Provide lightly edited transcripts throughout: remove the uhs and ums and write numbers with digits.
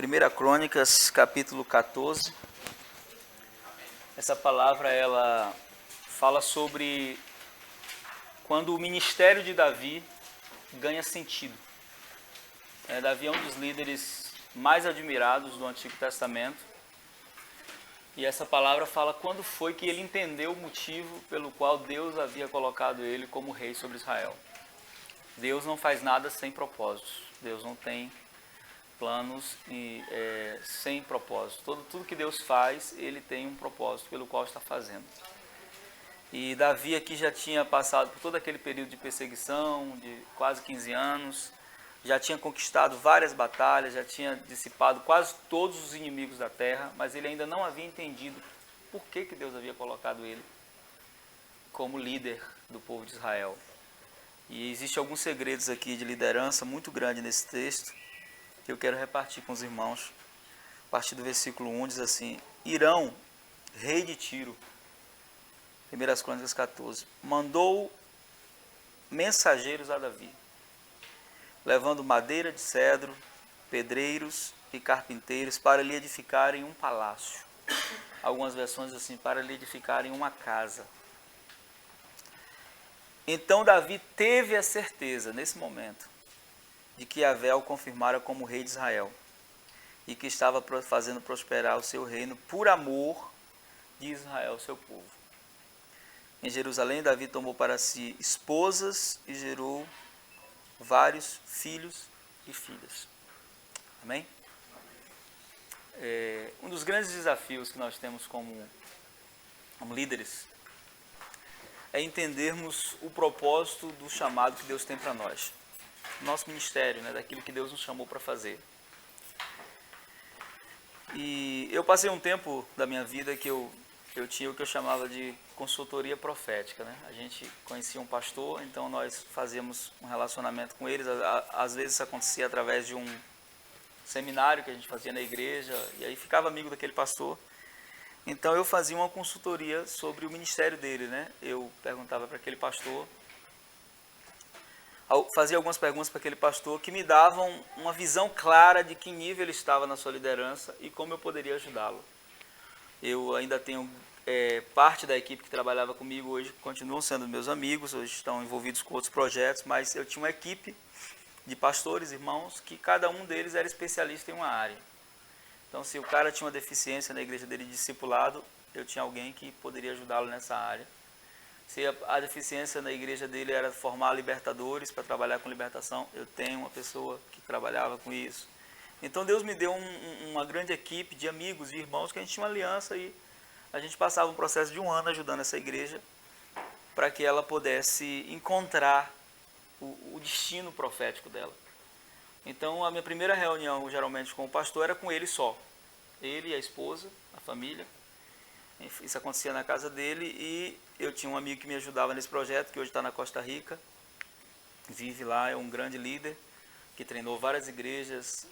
1 Crônicas, capítulo 14. Essa palavra, ela fala sobre quando o ministério de Davi ganha sentido. Davi é um dos líderes mais admirados do Antigo Testamento. E essa palavra fala quando foi que ele entendeu o motivo pelo qual Deus havia colocado ele como rei sobre Israel. Deus não faz nada sem propósitos. Deus não tem planos sem propósito. Tudo que Deus faz, ele tem um propósito pelo qual está fazendo. E Davi aqui já tinha passado por todo aquele período de perseguição, de quase 15 anos, já tinha conquistado várias batalhas, já tinha dissipado quase todos os inimigos da terra, mas ele ainda não havia entendido por que Deus havia colocado ele como líder do povo de Israel. E existem alguns segredos aqui de liderança muito grande nesse texto, que eu quero repartir com os irmãos. A partir do versículo 1 diz assim: Irão, rei de Tiro, 1 Crônicas 14, mandou mensageiros a Davi, levando madeira de cedro, pedreiros e carpinteiros para lhe edificarem um palácio. Algumas versões assim, para lhe edificarem uma casa. Então Davi teve a certeza, nesse momento, de que Yahvé o confirmara como rei de Israel e que estava fazendo prosperar o seu reino por amor de Israel, seu povo. Em Jerusalém, Davi tomou para si esposas e gerou vários filhos e filhas. Amém? Um dos grandes desafios que nós temos como líderes é entendermos o propósito do chamado que Deus tem para nós. Nosso ministério, daquilo que Deus nos chamou para fazer. E eu passei um tempo da minha vida que eu tinha o que eu chamava de consultoria profética. A gente conhecia um pastor, então nós fazíamos um relacionamento com eles. Às vezes isso acontecia através de um seminário que a gente fazia na igreja, e aí ficava amigo daquele pastor. Então eu fazia uma consultoria sobre o ministério dele. Eu perguntava para aquele pastor, fazia algumas perguntas para aquele pastor que me davam uma visão clara de que nível ele estava na sua liderança e como eu poderia ajudá-lo. Eu ainda tenho parte da equipe que trabalhava comigo hoje, continuam sendo meus amigos, hoje estão envolvidos com outros projetos, mas eu tinha uma equipe de pastores, irmãos, que cada um deles era especialista em uma área. Então, se o cara tinha uma deficiência na igreja dele de discipulado, eu tinha alguém que poderia ajudá-lo nessa área. Se a deficiência na igreja dele era formar libertadores para trabalhar com libertação, eu tenho uma pessoa que trabalhava com isso. Então Deus me deu uma grande equipe de amigos, de irmãos, que a gente tinha uma aliança e a gente passava um processo de 1 ano ajudando essa igreja para que ela pudesse encontrar o destino profético dela. Então a minha primeira reunião, geralmente com o pastor, era com ele só. Ele e a esposa, a família. Isso acontecia na casa dele e eu tinha um amigo que me ajudava nesse projeto, que hoje está na Costa Rica, vive lá, é um grande líder, que treinou várias igrejas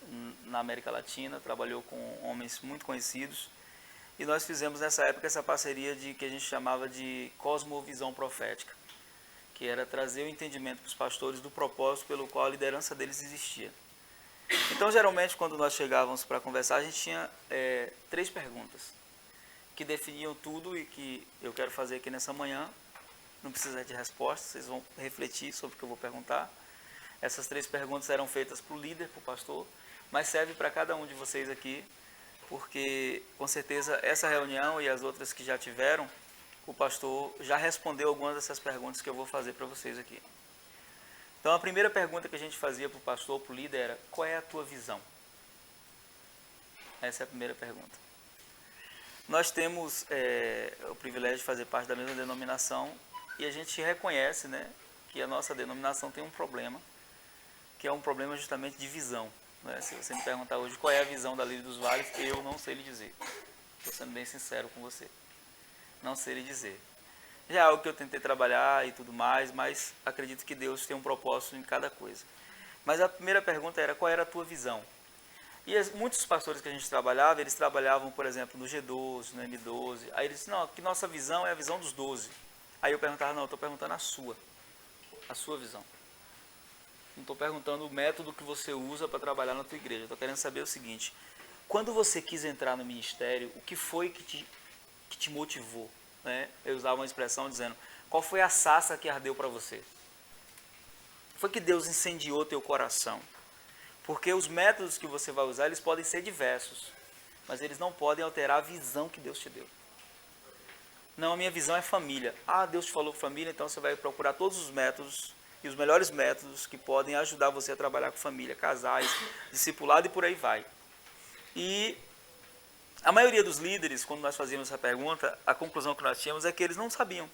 na América Latina, trabalhou com homens muito conhecidos, e nós fizemos nessa época essa parceria que a gente chamava de cosmovisão profética, que era trazer o entendimento para os pastores do propósito pelo qual a liderança deles existia. Então, geralmente, quando nós chegávamos para conversar, a gente tinha 3 perguntas, que definiam tudo e que eu quero fazer aqui nessa manhã. Não precisa de resposta, vocês vão refletir sobre o que eu vou perguntar. Essas 3 perguntas eram feitas para o líder, para o pastor, mas serve para cada um de vocês aqui, porque com certeza essa reunião e as outras que já tiveram, o pastor já respondeu algumas dessas perguntas que eu vou fazer para vocês aqui. Então a primeira pergunta que a gente fazia para o pastor, para o líder era: qual é a tua visão? Essa é a primeira pergunta. Nós temos o privilégio de fazer parte da mesma denominação e a gente reconhece que a nossa denominação tem um problema, que é um problema justamente de visão. Se você me perguntar hoje qual é a visão da Lírio dos Vales, eu não sei lhe dizer. Estou sendo bem sincero com você. Não sei lhe dizer. Já é algo que eu tentei trabalhar e tudo mais, mas acredito que Deus tem um propósito em cada coisa. Mas a primeira pergunta era: qual era a tua visão? E muitos pastores que a gente trabalhava, eles trabalhavam, por exemplo, no G12, no M12. Aí eles disseram: não, que nossa visão é a visão dos 12. Aí eu perguntava: não, eu estou perguntando a sua visão. Não estou perguntando o método que você usa para trabalhar na tua igreja. Estou querendo saber o seguinte: quando você quis entrar no ministério, o que foi que te motivou? Né? Eu usava uma expressão dizendo: qual foi a sarça que ardeu para você? Foi que Deus incendiou teu coração? Porque os métodos que você vai usar, eles podem ser diversos, mas eles não podem alterar a visão que Deus te deu. Não, a minha visão é família. Ah, Deus te falou família, então você vai procurar todos os métodos e os melhores métodos que podem ajudar você a trabalhar com família, casais, discipulado e por aí vai. E a maioria dos líderes, quando nós fazíamos essa pergunta, a conclusão que nós tínhamos é que eles não sabiam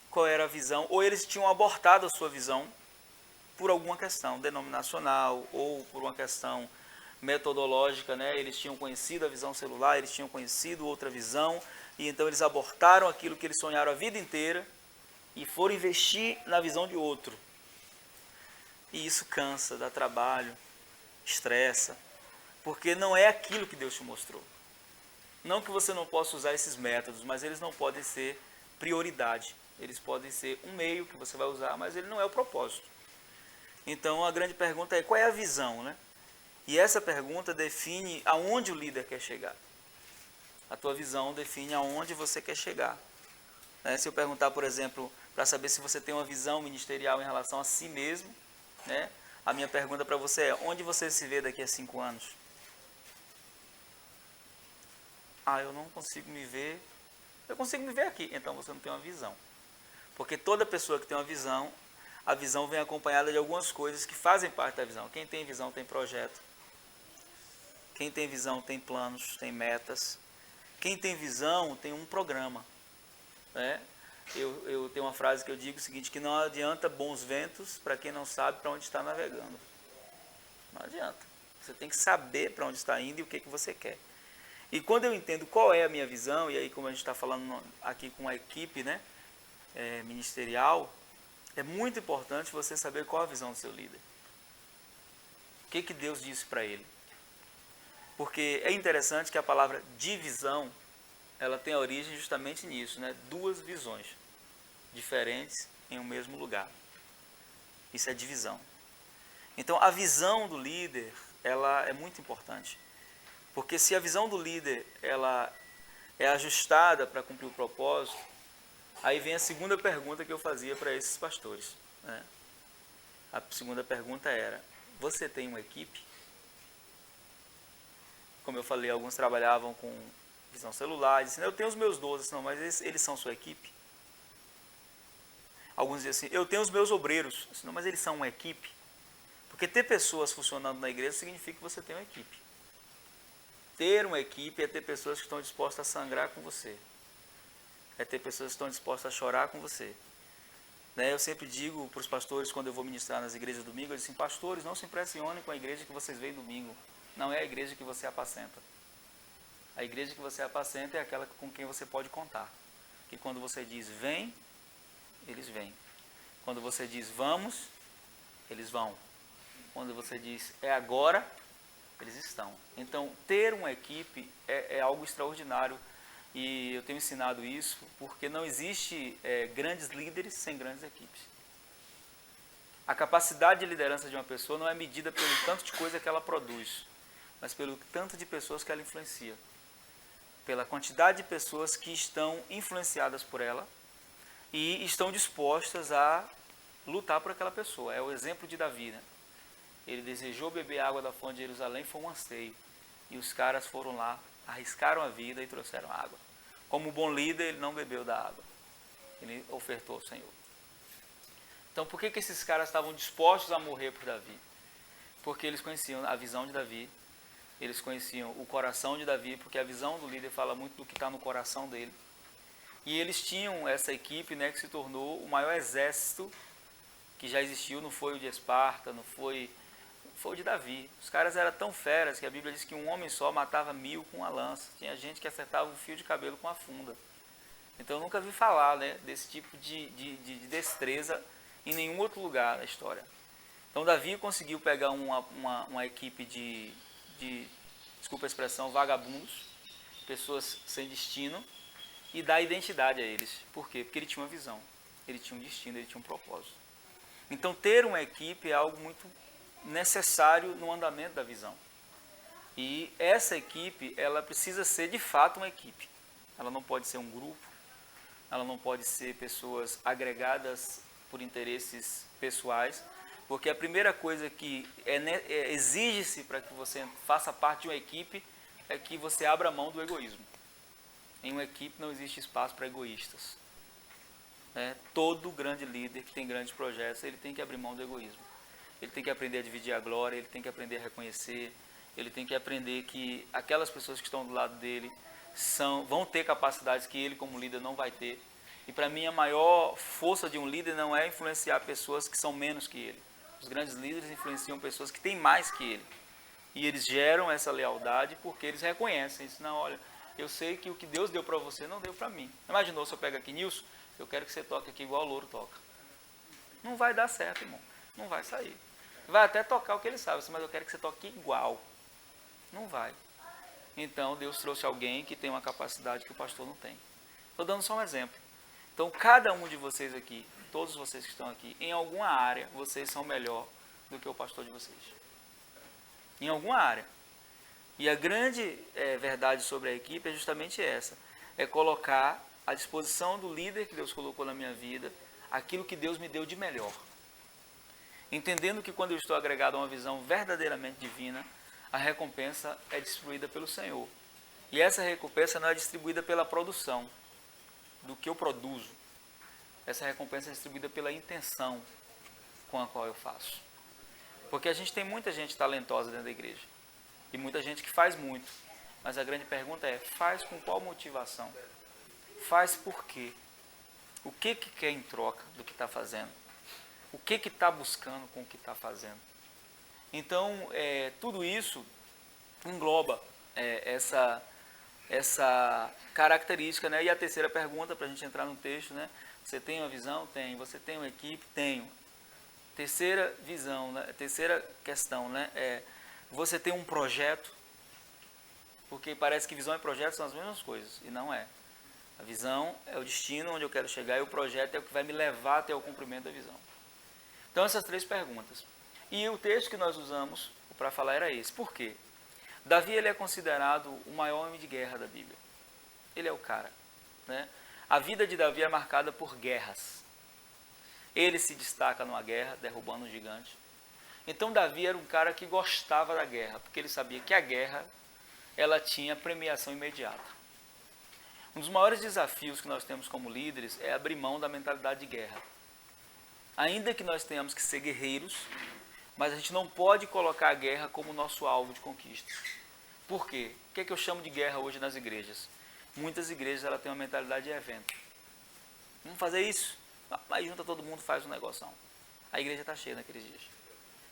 qual era a visão, ou eles tinham abortado a sua visão por alguma questão denominacional ou por uma questão metodológica, né? Eles tinham conhecido a visão celular, eles tinham conhecido outra visão, e então eles abortaram aquilo que eles sonharam a vida inteira e foram investir na visão de outro. E isso cansa, dá trabalho, estressa, porque não é aquilo que Deus te mostrou. Não que você não possa usar esses métodos, mas eles não podem ser prioridade. Eles podem ser um meio que você vai usar, mas ele não é o propósito. Então a grande pergunta é: qual é a visão, né? E essa pergunta define aonde o líder quer chegar. A tua visão define aonde você quer chegar. Né? Se eu perguntar, por exemplo, para saber se você tem uma visão ministerial em relação a si mesmo, né? A minha pergunta para você é: onde você se vê daqui a 5 anos? Ah, eu não consigo me ver. Eu consigo me ver aqui. Então você não tem uma visão. Porque toda pessoa que tem uma visão, a visão vem acompanhada de algumas coisas que fazem parte da visão. Quem tem visão tem projeto. Quem tem visão tem planos, tem metas. Quem tem visão tem um programa. Né? Eu tenho uma frase que eu digo o seguinte: que não adianta bons ventos para quem não sabe para onde está navegando. Não adianta. Você tem que saber para onde está indo e o que você quer. E quando eu entendo qual é a minha visão, e aí como a gente está falando aqui com a equipe, né, ministerial, é muito importante você saber qual a visão do seu líder. O que Deus disse para ele. Porque é interessante que a palavra divisão, ela tem a origem justamente nisso, né? 2 visões diferentes em um mesmo lugar. Isso é divisão. Então a visão do líder, ela é muito importante. Porque se a visão do líder ela é ajustada para cumprir o propósito, aí vem a segunda pergunta que eu fazia para esses pastores. Né? A segunda pergunta era: você tem uma equipe? Como eu falei, alguns trabalhavam com visão celular, diziam: eu tenho os meus 12, não, mas eles são sua equipe? Alguns diziam assim: eu tenho os meus obreiros, não, mas eles são uma equipe? Porque ter pessoas funcionando na igreja significa que você tem uma equipe. Ter uma equipe é ter pessoas que estão dispostas a sangrar com você. É ter pessoas que estão dispostas a chorar com você. Né? Eu sempre digo para os pastores, quando eu vou ministrar nas igrejas domingo, eu digo assim: pastores, não se impressionem com a igreja que vocês veem domingo. Não é a igreja que você apacenta. A igreja que você apacenta é aquela com quem você pode contar. Que quando você diz vem, eles vêm. Quando você diz vamos, eles vão. Quando você diz é agora, eles estão. Então, ter uma equipe é algo extraordinário. E eu tenho ensinado isso porque não existe grandes líderes sem grandes equipes. A capacidade de liderança de uma pessoa não é medida pelo tanto de coisa que ela produz, mas pelo tanto de pessoas que ela influencia. Pela quantidade de pessoas que estão influenciadas por ela e estão dispostas a lutar por aquela pessoa. É o exemplo de Davi, né? Ele desejou beber água da fonte de Jerusalém, foi um anseio. E os caras foram lá, arriscaram a vida e trouxeram água. Como bom líder, ele não bebeu da água. Ele ofertou ao Senhor. Então, por que esses caras estavam dispostos a morrer por Davi? Porque eles conheciam a visão de Davi, eles conheciam o coração de Davi, porque a visão do líder fala muito do que está no coração dele. E eles tinham essa equipe, né, que se tornou o maior exército que já existiu. Não foi o de Esparta, não foi o de Davi. Os caras eram tão feras que a Bíblia diz que um homem só matava 1000 com uma lança. Tinha gente que acertava um fio de cabelo com a funda. Então eu nunca vi falar, né, desse tipo de destreza em nenhum outro lugar da história. Então Davi conseguiu pegar uma equipe de, desculpa a expressão, vagabundos, pessoas sem destino, e dar identidade a eles. Por quê? Porque ele tinha uma visão, ele tinha um destino, ele tinha um propósito. Então, ter uma equipe é algo muito necessário no andamento da visão. E essa equipe, ela precisa ser de fato uma equipe. Ela não pode ser um grupo, ela não pode ser pessoas agregadas por interesses pessoais, porque a primeira coisa que exige-se para que você faça parte de uma equipe é que você abra mão do egoísmo. Em uma equipe não existe espaço para egoístas. Todo grande líder que tem grandes projetos, ele tem que abrir mão do egoísmo. Ele tem que aprender a dividir a glória, ele tem que aprender a reconhecer, ele tem que aprender que aquelas pessoas que estão do lado dele vão ter capacidades que ele como líder não vai ter. E para mim a maior força de um líder não é influenciar pessoas que são menos que ele. Os grandes líderes influenciam pessoas que têm mais que ele. E eles geram essa lealdade porque eles reconhecem isso. Não, olha, eu sei que o que Deus deu para você não deu para mim. Imaginou se eu pego aqui, Nilson, eu quero que você toque aqui igual o Louro toca. Não vai dar certo, irmão. Não vai sair. Vai até tocar o que ele sabe, mas eu quero que você toque igual. Não vai. Então, Deus trouxe alguém que tem uma capacidade que o pastor não tem. Estou dando só um exemplo. Então, cada um de vocês aqui, todos vocês que estão aqui, em alguma área, vocês são melhor do que o pastor de vocês. Em alguma área. E a grande verdade sobre a equipe é justamente essa. É colocar à disposição do líder que Deus colocou na minha vida, aquilo que Deus me deu de melhor. Entendendo que quando eu estou agregado a uma visão verdadeiramente divina, a recompensa é distribuída pelo Senhor. E essa recompensa não é distribuída pela produção, do que eu produzo. Essa recompensa é distribuída pela intenção com a qual eu faço. Porque a gente tem muita gente talentosa dentro da igreja. E muita gente que faz muito. Mas a grande pergunta é, faz com qual motivação? Faz por quê? O que quer em troca do que está fazendo? O que está buscando com o que está fazendo? Então, tudo isso engloba essa característica, né? E a terceira pergunta, para a gente entrar no texto, né? Você tem uma visão? Tenho. Você tem uma equipe? Tenho. Terceira visão, né? Terceira questão, né? Você tem um projeto? Porque parece que visão e projeto são as mesmas coisas, e não é. A visão é o destino onde eu quero chegar e o projeto é o que vai me levar até o cumprimento da visão. Então, essas três perguntas. E o texto que nós usamos para falar era esse. Por quê? Davi, ele é considerado o maior homem de guerra da Bíblia. Ele é o cara, né? A vida de Davi é marcada por guerras. Ele se destaca numa guerra, derrubando um gigante. Então, Davi era um cara que gostava da guerra, porque ele sabia que a guerra, ela tinha premiação imediata. Um dos maiores desafios que nós temos como líderes é abrir mão da mentalidade de guerra. Ainda que nós tenhamos que ser guerreiros, mas a gente não pode colocar a guerra como nosso alvo de conquista. Por quê? O que é que eu chamo de guerra hoje nas igrejas? Muitas igrejas ela têm uma mentalidade de evento. Vamos fazer isso? Aí junta todo mundo, faz um negócio. A igreja está cheia naqueles dias.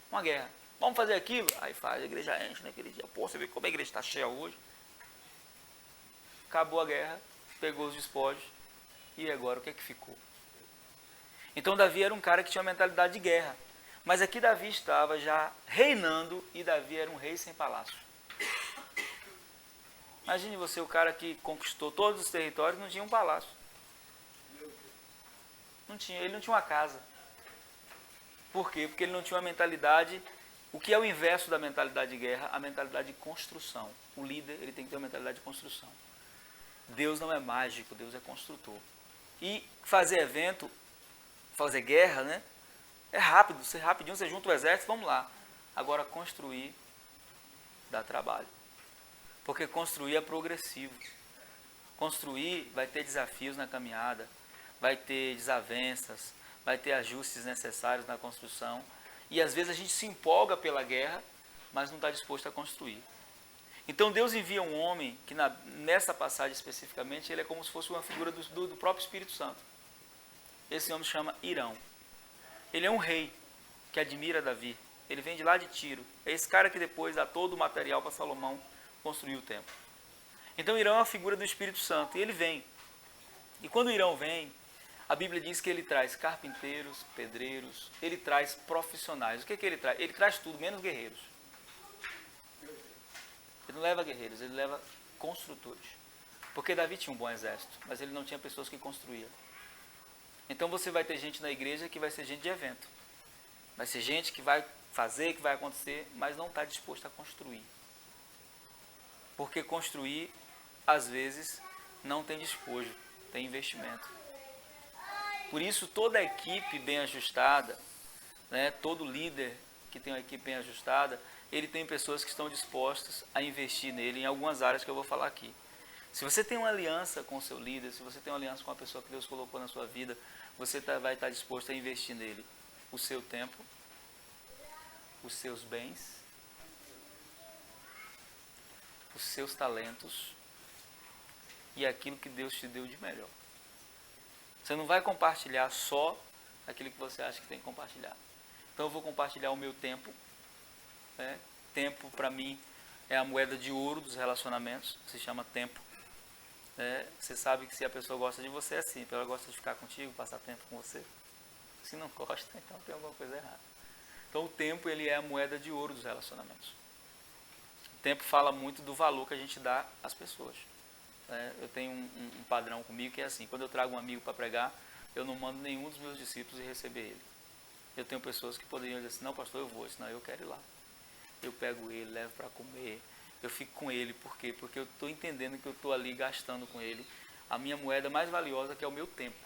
Uma guerra. Vamos fazer aquilo? Aí faz, a igreja enche naquele dia. Pô, você vê como a igreja está cheia hoje? Acabou a guerra, pegou os despojos, e agora o que é que ficou? Então Davi era um cara que tinha uma mentalidade de guerra. Mas aqui Davi estava já reinando e Davi era um rei sem palácio. Imagine você, o cara que conquistou todos os territórios, não tinha um palácio. Ele não tinha uma casa. Por quê? Porque ele não tinha uma mentalidade, o que é o inverso da mentalidade de guerra, a mentalidade de construção. O líder, ele tem que ter uma mentalidade de construção. Deus não é mágico, Deus é construtor. E fazer evento, fazer guerra, né? É rápido, rapidinho você junta o exército, vamos lá. Agora construir dá trabalho. Porque construir é progressivo. Construir vai ter desafios na caminhada, vai ter desavenças, vai ter ajustes necessários na construção. E às vezes a gente se empolga pela guerra, mas não está disposto a construir. Então Deus envia um homem que nessa passagem especificamente, ele é como se fosse uma figura do próprio Espírito Santo. Esse homem se chama Hirão. Ele é um rei que admira Davi. Ele vem de lá de Tiro. É esse cara que depois dá todo o material para Salomão construir o templo. Então Hirão é uma figura do Espírito Santo. E ele vem. E quando Hirão vem, a Bíblia diz que ele traz carpinteiros, pedreiros, ele traz profissionais. O que ele traz? Ele traz tudo, menos guerreiros. Ele não leva guerreiros, ele leva construtores. Porque Davi tinha um bom exército, mas ele não tinha pessoas que construíam. Então você vai ter gente na igreja que vai ser gente de evento. Vai ser gente que vai fazer, que vai acontecer, mas não está disposto a construir. Porque construir, às vezes, não tem despojo, tem investimento. Por isso, toda equipe bem ajustada, né, todo líder que tem uma equipe bem ajustada, ele tem pessoas que estão dispostas a investir nele em algumas áreas que eu vou falar aqui. Se você tem uma aliança com o seu líder, se você tem uma aliança com a pessoa que Deus colocou na sua vida, você vai estar disposto a investir nele o seu tempo, os seus bens, os seus talentos e aquilo que Deus te deu de melhor. Você não vai compartilhar só aquilo que você acha que tem que compartilhar. Então eu vou compartilhar o meu tempo. Né? Tempo para mim é a moeda de ouro dos relacionamentos, se chama tempo. Você sabe que se a pessoa gosta de você é assim, ela gosta de ficar contigo, passar tempo com você. Se não gosta, então tem alguma coisa errada. Então o tempo ele é a moeda de ouro dos relacionamentos. O tempo fala muito do valor que a gente dá às pessoas. Eu tenho um padrão comigo que é assim, quando eu trago um amigo para pregar, eu não mando nenhum dos meus discípulos ir receber ele. Eu tenho pessoas que poderiam dizer assim, não pastor, eu vou, senão eu quero ir lá. Eu pego ele, levo para comer, eu fico com ele, por quê? Porque eu estou entendendo que eu estou ali gastando com ele a minha moeda mais valiosa, que é o meu tempo.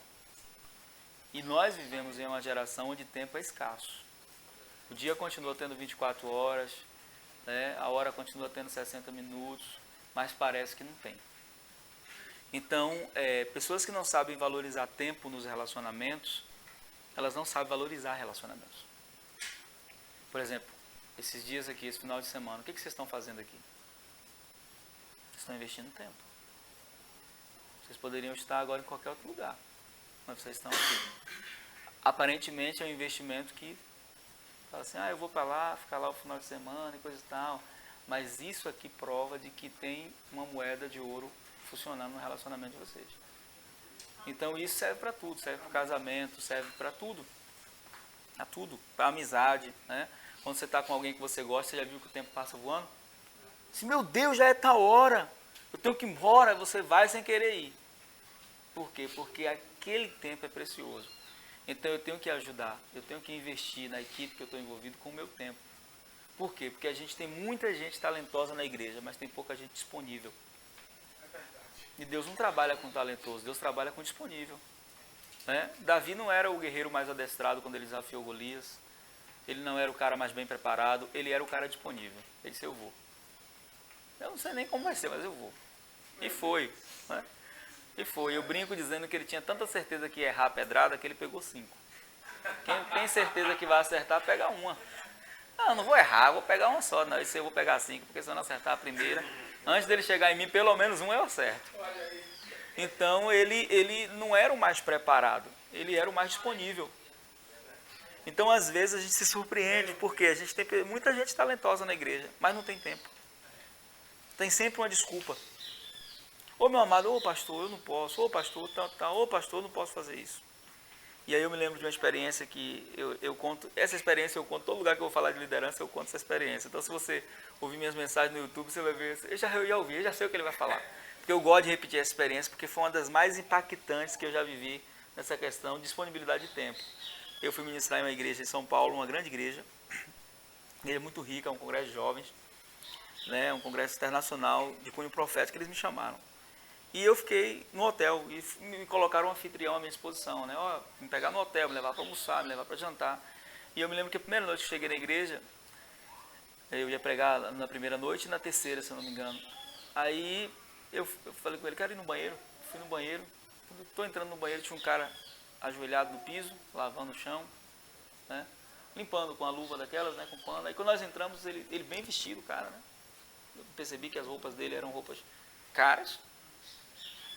E nós vivemos em uma geração onde tempo é escasso. O dia continua tendo 24 horas, a hora continua tendo 60 minutos, mas parece que não tem. Então, pessoas que não sabem valorizar tempo nos relacionamentos, elas não sabem valorizar relacionamentos. Por exemplo, esses dias aqui, esse final de semana, o que vocês estão fazendo aqui? Vocês estão investindo tempo. Vocês poderiam estar agora em qualquer outro lugar, mas vocês estão aqui. Aparentemente é um investimento que fala assim, eu vou para lá, ficar lá o final de semana e coisa e tal. Mas isso aqui prova de que tem uma moeda de ouro funcionando no relacionamento de vocês. Então isso serve para tudo, serve para o casamento, serve para tudo. Para tudo, para amizade, né? Quando você está com alguém que você gosta, você já viu que o tempo passa voando? Se meu Deus, já é tal hora, eu tenho que ir embora, você vai sem querer ir. Por quê? Porque aquele tempo é precioso. Então eu tenho que ajudar, eu tenho que investir na equipe que eu estou envolvido com o meu tempo. Por quê? Porque a gente tem muita gente talentosa na igreja, mas tem pouca gente disponível. E Deus não trabalha com talentoso, Deus trabalha com disponível. Davi não era o guerreiro mais adestrado quando ele desafiou Golias. Ele não era o cara mais bem preparado, ele era o cara disponível. Ele disse, eu vou. Eu não sei nem como vai ser, mas eu vou. E foi. E foi. Eu brinco dizendo que ele tinha tanta certeza que ia errar a pedrada que ele pegou 5. Quem tem certeza que vai acertar, pega uma. Não, não vou errar, vou pegar uma só. Não, isso eu vou pegar 5, porque se eu não acertar a primeira, antes dele chegar em mim, pelo menos um eu acerto. Então ele não era o mais preparado, ele era o mais disponível. Então às vezes a gente se surpreende, porque a gente tem muita gente talentosa na igreja, mas não tem tempo. Tem sempre uma desculpa. Ô meu amado, ô pastor, eu não posso, ô pastor, ô pastor, eu não posso fazer isso. E aí eu me lembro de uma experiência que eu conto, essa experiência eu conto, todo lugar que eu vou falar de liderança eu conto essa experiência. Então se você ouvir minhas mensagens no YouTube, você vai ver, eu já ouvi, eu já sei o que ele vai falar. Porque eu gosto de repetir essa experiência, porque foi uma das mais impactantes que eu já vivi nessa questão de disponibilidade de tempo. Eu fui ministrar em uma igreja em São Paulo, uma grande igreja muito rica, um congresso de jovens, um congresso internacional de cunho profético, que eles me chamaram. E eu fiquei no hotel e me colocaram um anfitrião à minha disposição, me pegar no hotel, me levar para almoçar, me levar para jantar. E eu me lembro que a primeira noite que cheguei na igreja, eu ia pregar na primeira noite e na terceira, se eu não me engano. Aí eu falei com ele, quero ir no banheiro. Fui no banheiro, quando estou entrando no banheiro, tinha um cara ajoelhado no piso, lavando o chão, limpando com a luva daquelas, com pano. Aí quando nós entramos, ele bem vestido, cara, eu percebi que as roupas dele eram roupas caras.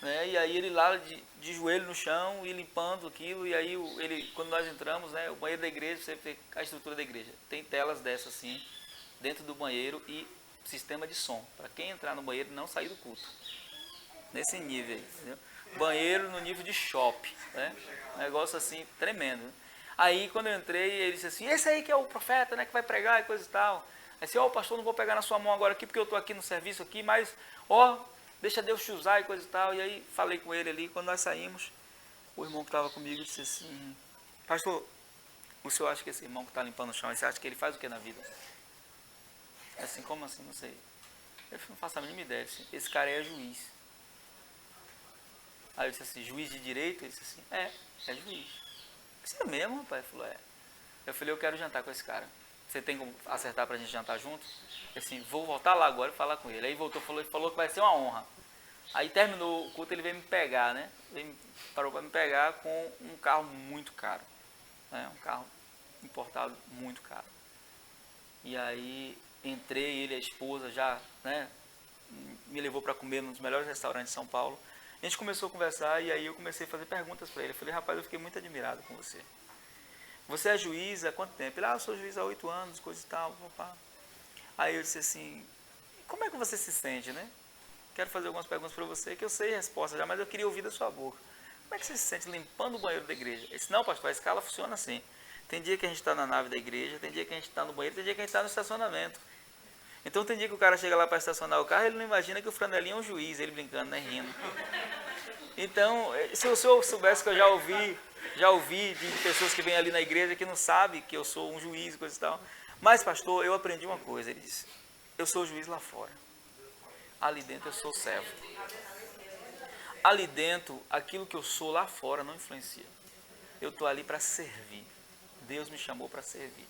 E aí ele lá de joelho no chão e limpando aquilo, e aí quando nós entramos, o banheiro da igreja, você vê a estrutura da igreja, tem telas dessas assim, dentro do banheiro e sistema de som, para quem entrar no banheiro não sair do culto, nesse nível aí, entendeu? Banheiro no nível de shopping, negócio assim, tremendo. Aí quando eu entrei, ele disse assim, esse aí que é o profeta, que vai pregar e coisa e tal. Aí disse, pastor, não vou pegar na sua mão agora aqui, porque eu estou aqui no serviço aqui, mas, deixa Deus te usar e coisa e tal. E aí falei com ele ali, quando nós saímos, o irmão que estava comigo disse assim, pastor, O senhor acha que esse irmão que está limpando o chão, você acha que ele faz o que na vida? Assim, como assim? Não sei. Eu não faço a mínima ideia. Assim, esse cara é juiz. Aí eu disse assim, juiz de direito? Ele disse assim, é juiz. Você é mesmo, rapaz? Ele falou, é. Eu falei, eu quero jantar com esse cara. Você tem como acertar pra gente jantar junto? Eu assim, vou voltar lá agora e falar com ele. Aí voltou, falou que vai ser uma honra. Aí terminou o culto, ele veio me pegar, né? Parou para me pegar com um carro muito caro. Né? Um carro importado muito caro. E aí entrei, ele e a esposa já, né? Me levou para comer num dos melhores restaurantes de São Paulo. A gente começou a conversar e aí eu comecei a fazer perguntas para ele. Eu falei, rapaz, eu fiquei muito admirado com você. Você é juiz há quanto tempo? Ele, eu sou juiz há 8 anos, coisa e tal. Opa. Aí eu disse assim, como é que você se sente, né? Quero fazer algumas perguntas para você, que eu sei a resposta já, mas eu queria ouvir da sua boca. Como é que você se sente limpando o banheiro da igreja? Ele disse, não, pastor, a escala funciona assim. Tem dia que a gente está na nave da igreja, tem dia que a gente está no banheiro, tem dia que a gente está no estacionamento. Então tem dia que o cara chega lá para estacionar o carro, ele não imagina que o franelinho é um juiz, ele brincando, né, rindo. Então, se o senhor soubesse que eu já ouvi de pessoas que vêm ali na igreja que não sabem que eu sou um juiz e coisa e tal. Mas, pastor, eu aprendi uma coisa, ele disse, eu sou juiz lá fora. Ali dentro eu sou servo. Ali dentro, aquilo que eu sou lá fora não influencia. Eu estou ali para servir. Deus me chamou para servir.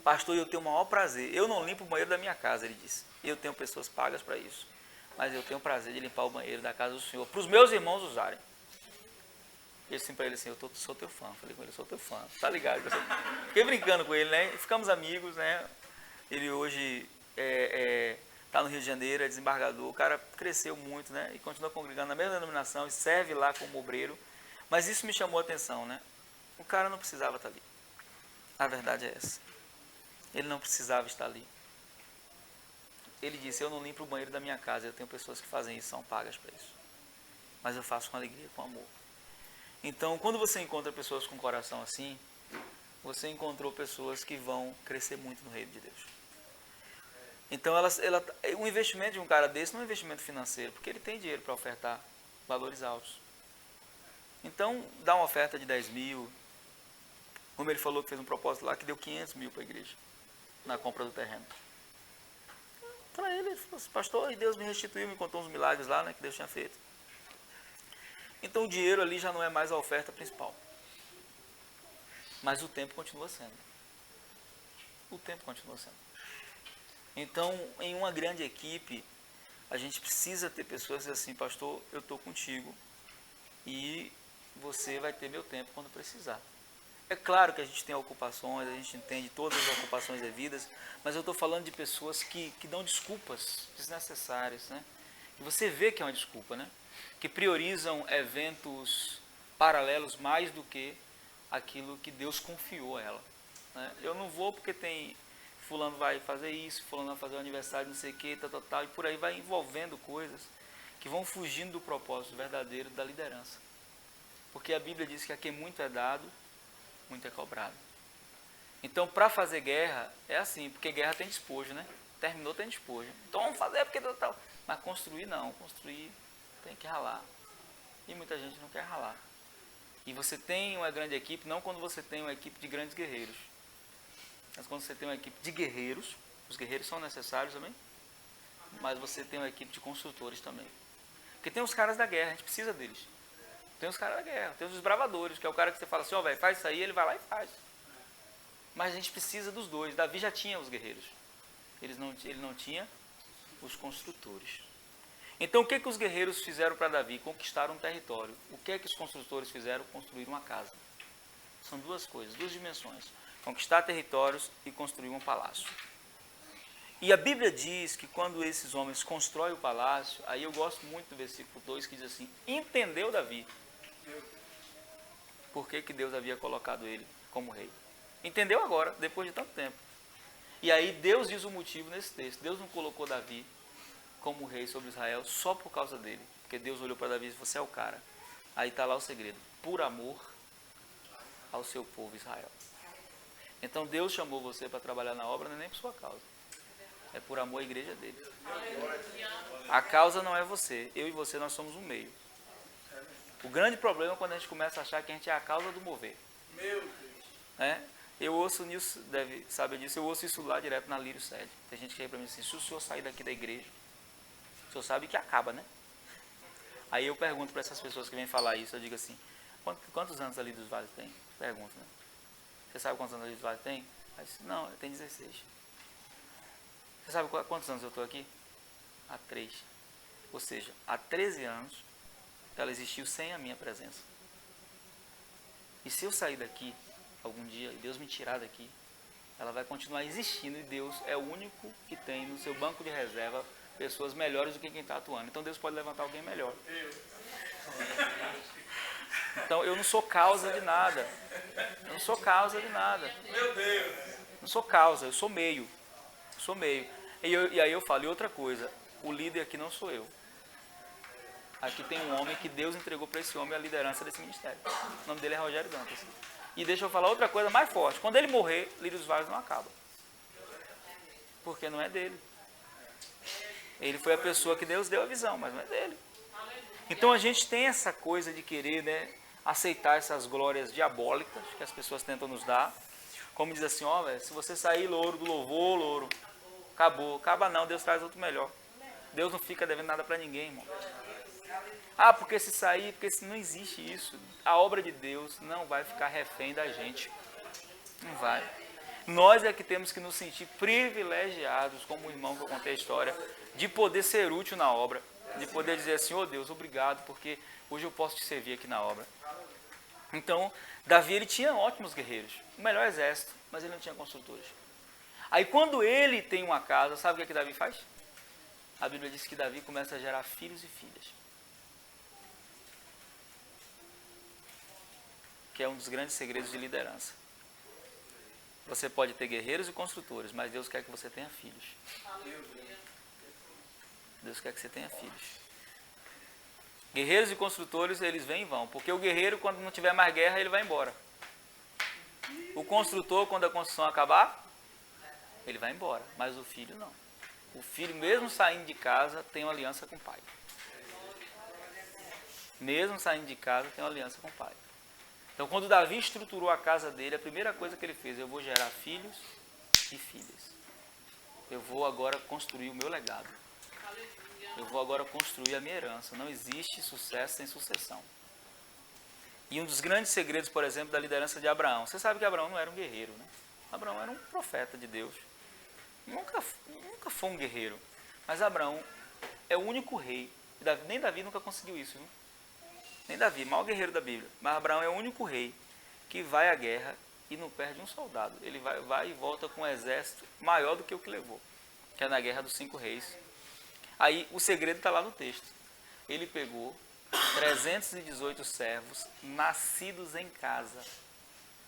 Pastor, eu tenho o maior prazer. Eu não limpo o banheiro da minha casa, ele disse. Eu tenho pessoas pagas para isso. Mas eu tenho o prazer de limpar o banheiro da casa do Senhor, para os meus irmãos usarem. Eu disse para ele assim, sou teu fã. Falei com ele, sou teu fã. Tá ligado? Fiquei brincando com ele, né? Ficamos amigos, né? Ele hoje está no Rio de Janeiro, é desembargador. O cara cresceu muito, né? E continua congregando na mesma denominação e serve lá como obreiro. Mas isso me chamou a atenção, né? O cara não precisava estar ali. A verdade é essa. Ele não precisava estar ali. Ele disse, eu não limpo o banheiro da minha casa, eu tenho pessoas que fazem isso, são pagas para isso. Mas eu faço com alegria, com amor. Então, quando você encontra pessoas com coração assim, você encontrou pessoas que vão crescer muito no reino de Deus. Então, o investimento de um cara desse não é um investimento financeiro, porque ele tem dinheiro para ofertar valores altos. Então, dá uma oferta de 10 mil, como ele falou que fez um propósito lá, que deu 500 mil para a igreja, na compra do terreno. Para ele falou assim, pastor, e Deus me restituiu, me contou uns milagres lá, né, que Deus tinha feito. Então o dinheiro ali já não é mais a oferta principal. Mas o tempo continua sendo. O tempo continua sendo. Então, em uma grande equipe, a gente precisa ter pessoas assim, pastor, eu estou contigo e você vai ter meu tempo quando precisar. É claro que a gente tem ocupações, a gente entende todas as ocupações devidas, mas eu estou falando de pessoas que dão desculpas desnecessárias, né? Que você vê que é uma desculpa, né? Que priorizam eventos paralelos mais do que aquilo que Deus confiou a ela. Né? Eu não vou porque tem fulano vai fazer isso, fulano vai fazer o aniversário, não sei o que, tal, e por aí vai envolvendo coisas que vão fugindo do propósito verdadeiro da liderança. Porque a Bíblia diz que a quem muito é dado, muito é cobrado. Então, para fazer guerra, é assim, porque guerra tem despojo, né? Terminou, tem despojo. Então, vamos fazer porque tal. Mas construir não, construir tem que ralar. E muita gente não quer ralar. E você tem uma grande equipe, não quando você tem uma equipe de grandes guerreiros. Mas quando você tem uma equipe de guerreiros, os guerreiros são necessários também, mas você tem uma equipe de construtores também. Porque tem os caras da guerra, a gente precisa deles. Tem os caras da guerra, tem os desbravadores, que é o cara que você fala assim, ó, velho, faz isso aí, ele vai lá e faz. Mas a gente precisa dos dois. Davi já tinha os guerreiros. Ele não tinha os construtores. Então o que os guerreiros fizeram para Davi? Conquistaram um território. O que os construtores fizeram? Construir uma casa. São duas coisas, duas dimensões. Conquistar territórios e construir um palácio. E a Bíblia diz que quando esses homens constroem o palácio, aí eu gosto muito do versículo 2 que diz assim, entendeu Davi por que Deus havia colocado ele como rei. Entendeu agora, depois de tanto tempo. E aí Deus diz o motivo nesse texto. Deus não colocou Davi como rei sobre Israel só por causa dele. Porque Deus olhou para Davi e disse, você é o cara. Aí está lá o segredo. Por amor ao seu povo Israel. Então Deus chamou você para trabalhar na obra, não é nem por sua causa. É por amor à igreja dele. A causa não é você. Eu e você, nós somos um meio. O grande problema é quando a gente começa a achar que a gente é a causa do mover. Eu ouço, o Nilson deve saber disso, eu ouço isso lá direto na Lírio Sede. Tem gente que chega para mim assim, se o senhor sair daqui da igreja, o senhor sabe que acaba, né? Aí eu pergunto para essas pessoas que vêm falar isso, eu digo assim, quantos anos ali dos Vales tem? Pergunto, né? Você sabe quantos anos ali dos Vales tem? Aí disse, não, tem 16. Você sabe quantos anos eu estou aqui? Há 3. Ou seja, há 13 anos ela existiu sem a minha presença. E se eu sair daqui algum dia e Deus me tirar daqui, ela vai continuar existindo e Deus é o único que tem no seu banco de reserva pessoas melhores do que quem está atuando. Então Deus pode levantar alguém melhor. Então eu não sou causa de nada. Eu não sou causa de nada. Meu Deus! Não sou causa, eu sou meio. Eu sou meio. E aí eu falo, e outra coisa, o líder aqui não sou eu. Aqui tem um homem que Deus entregou para esse homem a liderança desse ministério. O nome dele é Rogério Dantas. E deixa eu falar outra coisa mais forte. Quando ele morrer, Lírio dos Vales não acaba. Porque não é dele. Ele foi a pessoa que Deus deu a visão, mas não é dele. Então a gente tem essa coisa de querer, né, aceitar essas glórias diabólicas que as pessoas tentam nos dar. Como diz assim, ó, velho, se você sair louro do louvor, louro, acabou. Acaba não, Deus traz outro melhor. Deus não fica devendo nada para ninguém, irmão. Ah, porque se sair, porque se não existe isso. A obra de Deus não vai ficar refém da gente. Não vai. Nós é que temos que nos sentir privilegiados, como o irmão que eu contei a história, de poder ser útil na obra, de poder dizer assim, oh Deus, obrigado, porque hoje eu posso te servir aqui na obra. Então, Davi, ele tinha ótimos guerreiros, o melhor exército, mas ele não tinha construtores. Aí quando ele tem uma casa, sabe o que Davi faz? A Bíblia diz que Davi começa a gerar filhos e filhas. Que é um dos grandes segredos de liderança. Você pode ter guerreiros e construtores, mas Deus quer que você tenha filhos. Deus quer que você tenha filhos. Guerreiros e construtores, eles vêm e vão, porque o guerreiro, quando não tiver mais guerra, ele vai embora. O construtor, quando a construção acabar, ele vai embora, mas o filho não. O filho, mesmo saindo de casa, tem uma aliança com o pai. Mesmo saindo de casa, tem uma aliança com o pai. Então, quando Davi estruturou a casa dele, a primeira coisa que ele fez, eu vou gerar filhos e filhas. Eu vou agora construir o meu legado. Eu vou agora construir a minha herança. Não existe sucesso sem sucessão. E um dos grandes segredos, por exemplo, da liderança de Abraão. Você sabe que Abraão não era um guerreiro, né? Abraão era um profeta de Deus. Nunca foi um guerreiro. Mas Abraão é o único rei. Nem Davi nunca conseguiu isso, viu? Nem Davi, maior guerreiro da Bíblia. Mas Abraão é o único rei que vai à guerra e não perde um soldado. Ele vai e volta com um exército maior do que o que levou, que é na guerra dos 5 reis. Aí o segredo está lá no texto. Ele pegou 318 servos nascidos em casa.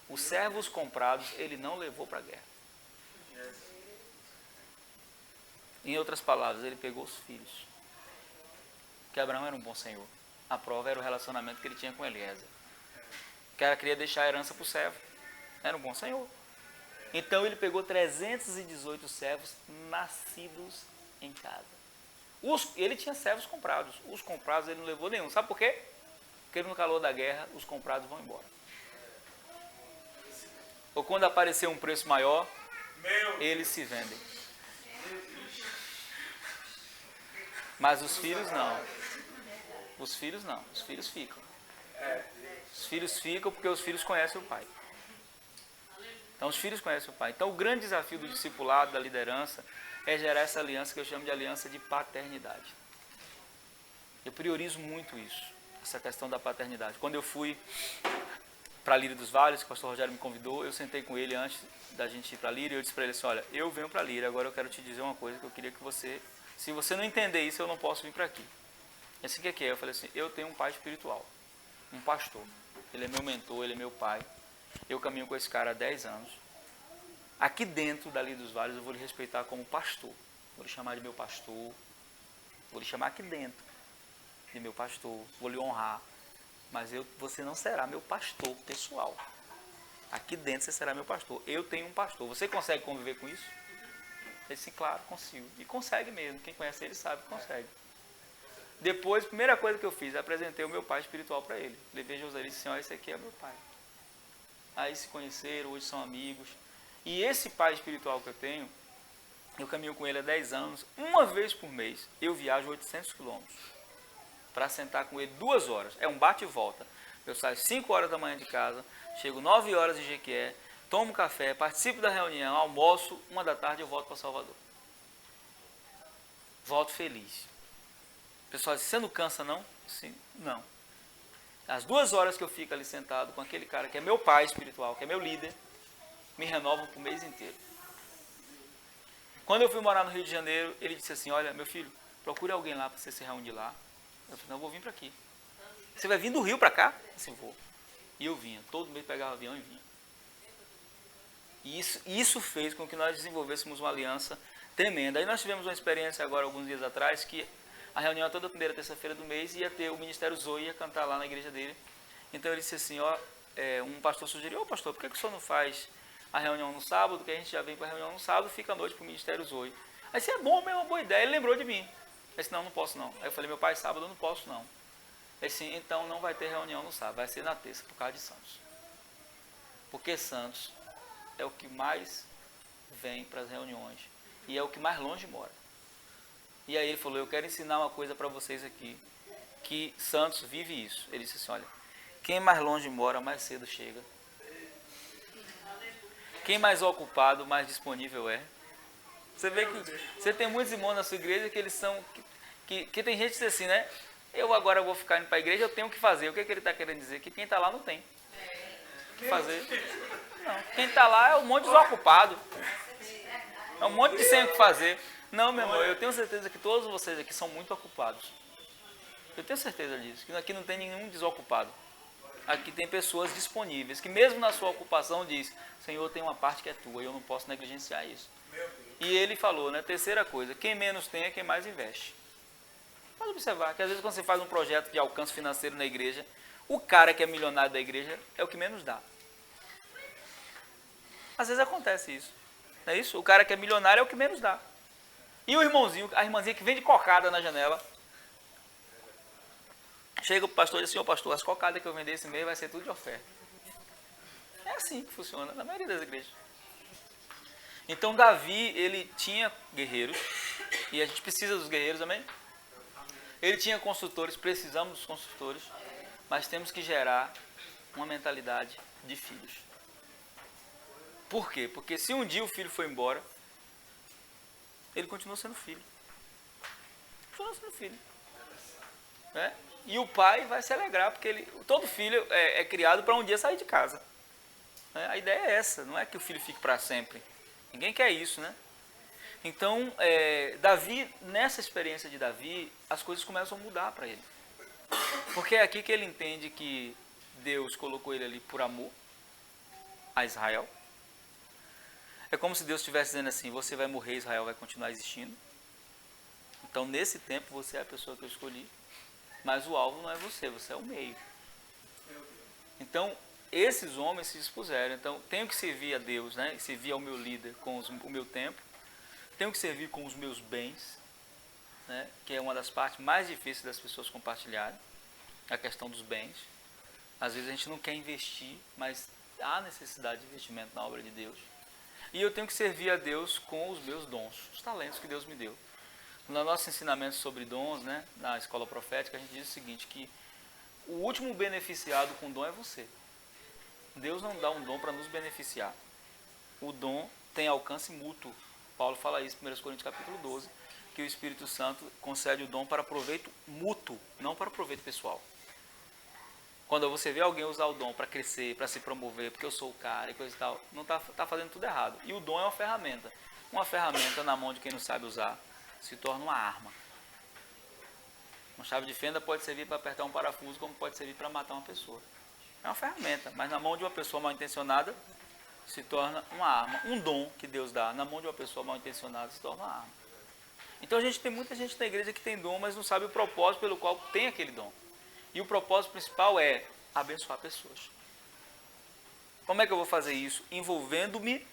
Os servos comprados ele não levou para a guerra. Em outras palavras, ele pegou os filhos. Porque Abraão era um bom senhor. A prova era o relacionamento que ele tinha com Eliezer. O cara queria deixar a herança para o servo. Era um bom senhor. Então ele pegou 318 servos nascidos em casa. Ele tinha servos comprados. Os comprados ele não levou nenhum. Sabe por quê? Porque no calor da guerra, os comprados vão embora. Ou quando aparecer um preço maior, eles se vendem. Mas os filhos não. Os filhos não, os filhos ficam. Os filhos ficam porque os filhos conhecem o pai. Então os filhos conhecem o pai. Então o grande desafio do discipulado, da liderança, é gerar essa aliança que eu chamo de aliança de paternidade. Eu priorizo muito isso, essa questão da paternidade. Quando eu fui para Lírio dos Vales, que o pastor Rogério me convidou, eu sentei com ele antes da gente ir para Lírio e eu disse para ele assim, olha, eu venho para Lírio, agora eu quero te dizer uma coisa que eu queria que você, se você não entender isso, eu não posso vir para aqui. E assim que é? Eu falei assim, eu tenho um pai espiritual, um pastor. Ele é meu mentor, ele é meu pai. Eu caminho com esse cara há 10 anos. Aqui dentro da Lírio dos Vales eu vou lhe respeitar como pastor. Vou lhe chamar de meu pastor. Vou lhe chamar aqui dentro de meu pastor. Vou lhe honrar. Mas você não será meu pastor pessoal. Aqui dentro você será meu pastor. Eu tenho um pastor. Você consegue conviver com isso? Ele disse, claro, consigo. E consegue mesmo. Quem conhece ele sabe que consegue. Depois, a primeira coisa que eu fiz, apresentei o meu pai espiritual para ele. Levei José e disse, senhor, esse aqui é meu pai. aí se conheceram, hoje são amigos. E esse pai espiritual que eu tenho, eu caminho com ele há 10 anos, uma vez por mês eu viajo 800 quilômetros para sentar com ele 2 horas, é um bate e volta. Eu saio 5 horas da manhã de casa, chego 9 horas em Jequié, tomo café, participo da reunião, almoço, 1 da tarde eu volto para Salvador. Volto feliz. O pessoal diz, você não cansa não? Sim, não. As 2 horas que eu fico ali sentado com aquele cara que é meu pai espiritual, que é meu líder, me renovam para o mês inteiro. Quando eu fui morar no Rio de Janeiro, ele disse assim, olha, meu filho, procure alguém lá para você se reunir lá. Eu falei, não, eu vou vir para aqui. Você vai vir do Rio para cá? Assim, vou. E eu vinha, todo mês pegava avião e vinha. E isso fez com que nós desenvolvêssemos uma aliança tremenda. Aí nós tivemos uma experiência agora, alguns dias atrás, que a reunião toda primeira terça-feira do mês ia ter o Ministério Zoe, ia cantar lá na igreja dele. Então ele disse assim, ó, um pastor sugeriu, pastor, por que o senhor não faz a reunião no sábado, que a gente já vem para a reunião no sábado, fica à noite para o Ministério Zoe. Aí disse, é bom mesmo, uma boa ideia. Ele lembrou de mim. Eu disse, não posso não. Aí eu falei, meu pai, sábado eu não posso não. Ele disse, então não vai ter reunião no sábado, vai ser na terça, por causa de Santos. Porque Santos é o que mais vem para as reuniões e é o que mais longe mora. E aí ele falou, eu quero ensinar uma coisa para vocês aqui, que Santos vive isso. Ele disse assim, olha, quem mais longe mora, mais cedo chega. Quem mais ocupado, mais disponível é. Você vê que você tem muitos irmãos na sua igreja que eles são, que tem gente que diz assim, né? Eu agora vou ficar indo para a igreja, eu tenho o que fazer. O que ele está querendo dizer? Que quem está lá não tem o que fazer. Não, quem está lá é um monte de desocupado. É um monte de sem o que fazer. Não, meu irmão, eu tenho certeza que todos vocês aqui são muito ocupados. Eu tenho certeza disso, que aqui não tem nenhum desocupado. Aqui tem pessoas disponíveis, que mesmo na sua ocupação diz, Senhor, tem uma parte que é tua e eu não posso negligenciar isso. E ele falou, né, terceira coisa, quem menos tem é quem mais investe. Pode observar que às vezes quando você faz um projeto de alcance financeiro na igreja, o cara que é milionário da igreja é o que menos dá. Às vezes acontece isso. Não é isso? O cara que é milionário é o que menos dá. E o irmãozinho, a irmãzinha que vende cocada na janela, chega o pastor e diz assim, ô pastor, as cocadas que eu vender esse mês vai ser tudo de oferta. É assim que funciona na maioria das igrejas. Então Davi, ele tinha guerreiros, e a gente precisa dos guerreiros, amém? Ele tinha consultores, precisamos dos consultores, mas temos que gerar uma mentalidade de filhos. Por quê? Porque se um dia o filho foi embora, ele continua sendo filho. Continua sendo filho. Né? E o pai vai se alegrar, porque todo filho é criado para um dia sair de casa. Né? A ideia é essa, não é que o filho fique para sempre. Ninguém quer isso, né? Então, Davi, nessa experiência de Davi, as coisas começam a mudar para ele. Porque é aqui que ele entende que Deus colocou ele ali por amor a Israel. É como se Deus estivesse dizendo assim, você vai morrer, Israel vai continuar existindo. Então, nesse tempo, você é a pessoa que eu escolhi. Mas o alvo não é você, você é o meio. Então, esses homens se dispuseram. Então, tenho que servir a Deus, né? Servir ao meu líder com o meu tempo. Tenho que servir com os meus bens, né? Que é uma das partes mais difíceis das pessoas compartilharem. A questão dos bens. Às vezes a gente não quer investir, mas há necessidade de investimento na obra de Deus. E eu tenho que servir a Deus com os meus dons, os talentos que Deus me deu. No nosso ensinamento sobre dons, né, na escola profética, a gente diz o seguinte, que o último beneficiado com dom é você. Deus não dá um dom para nos beneficiar. O dom tem alcance mútuo. Paulo fala isso em 1 Coríntios capítulo 12, que o Espírito Santo concede o dom para proveito mútuo, não para proveito pessoal. Quando você vê alguém usar o dom para crescer, para se promover, porque eu sou o cara e coisa e tal, não está fazendo tudo errado. E o dom é uma ferramenta. Uma ferramenta na mão de quem não sabe usar se torna uma arma. Uma chave de fenda pode servir para apertar um parafuso, como pode servir para matar uma pessoa. É uma ferramenta, mas na mão de uma pessoa mal intencionada se torna uma arma. Um dom que Deus dá na mão de uma pessoa mal intencionada se torna uma arma. Então a gente tem muita gente na igreja que tem dom, mas não sabe o propósito pelo qual tem aquele dom. E o propósito principal é abençoar pessoas. Como é que eu vou fazer isso? Envolvendo-me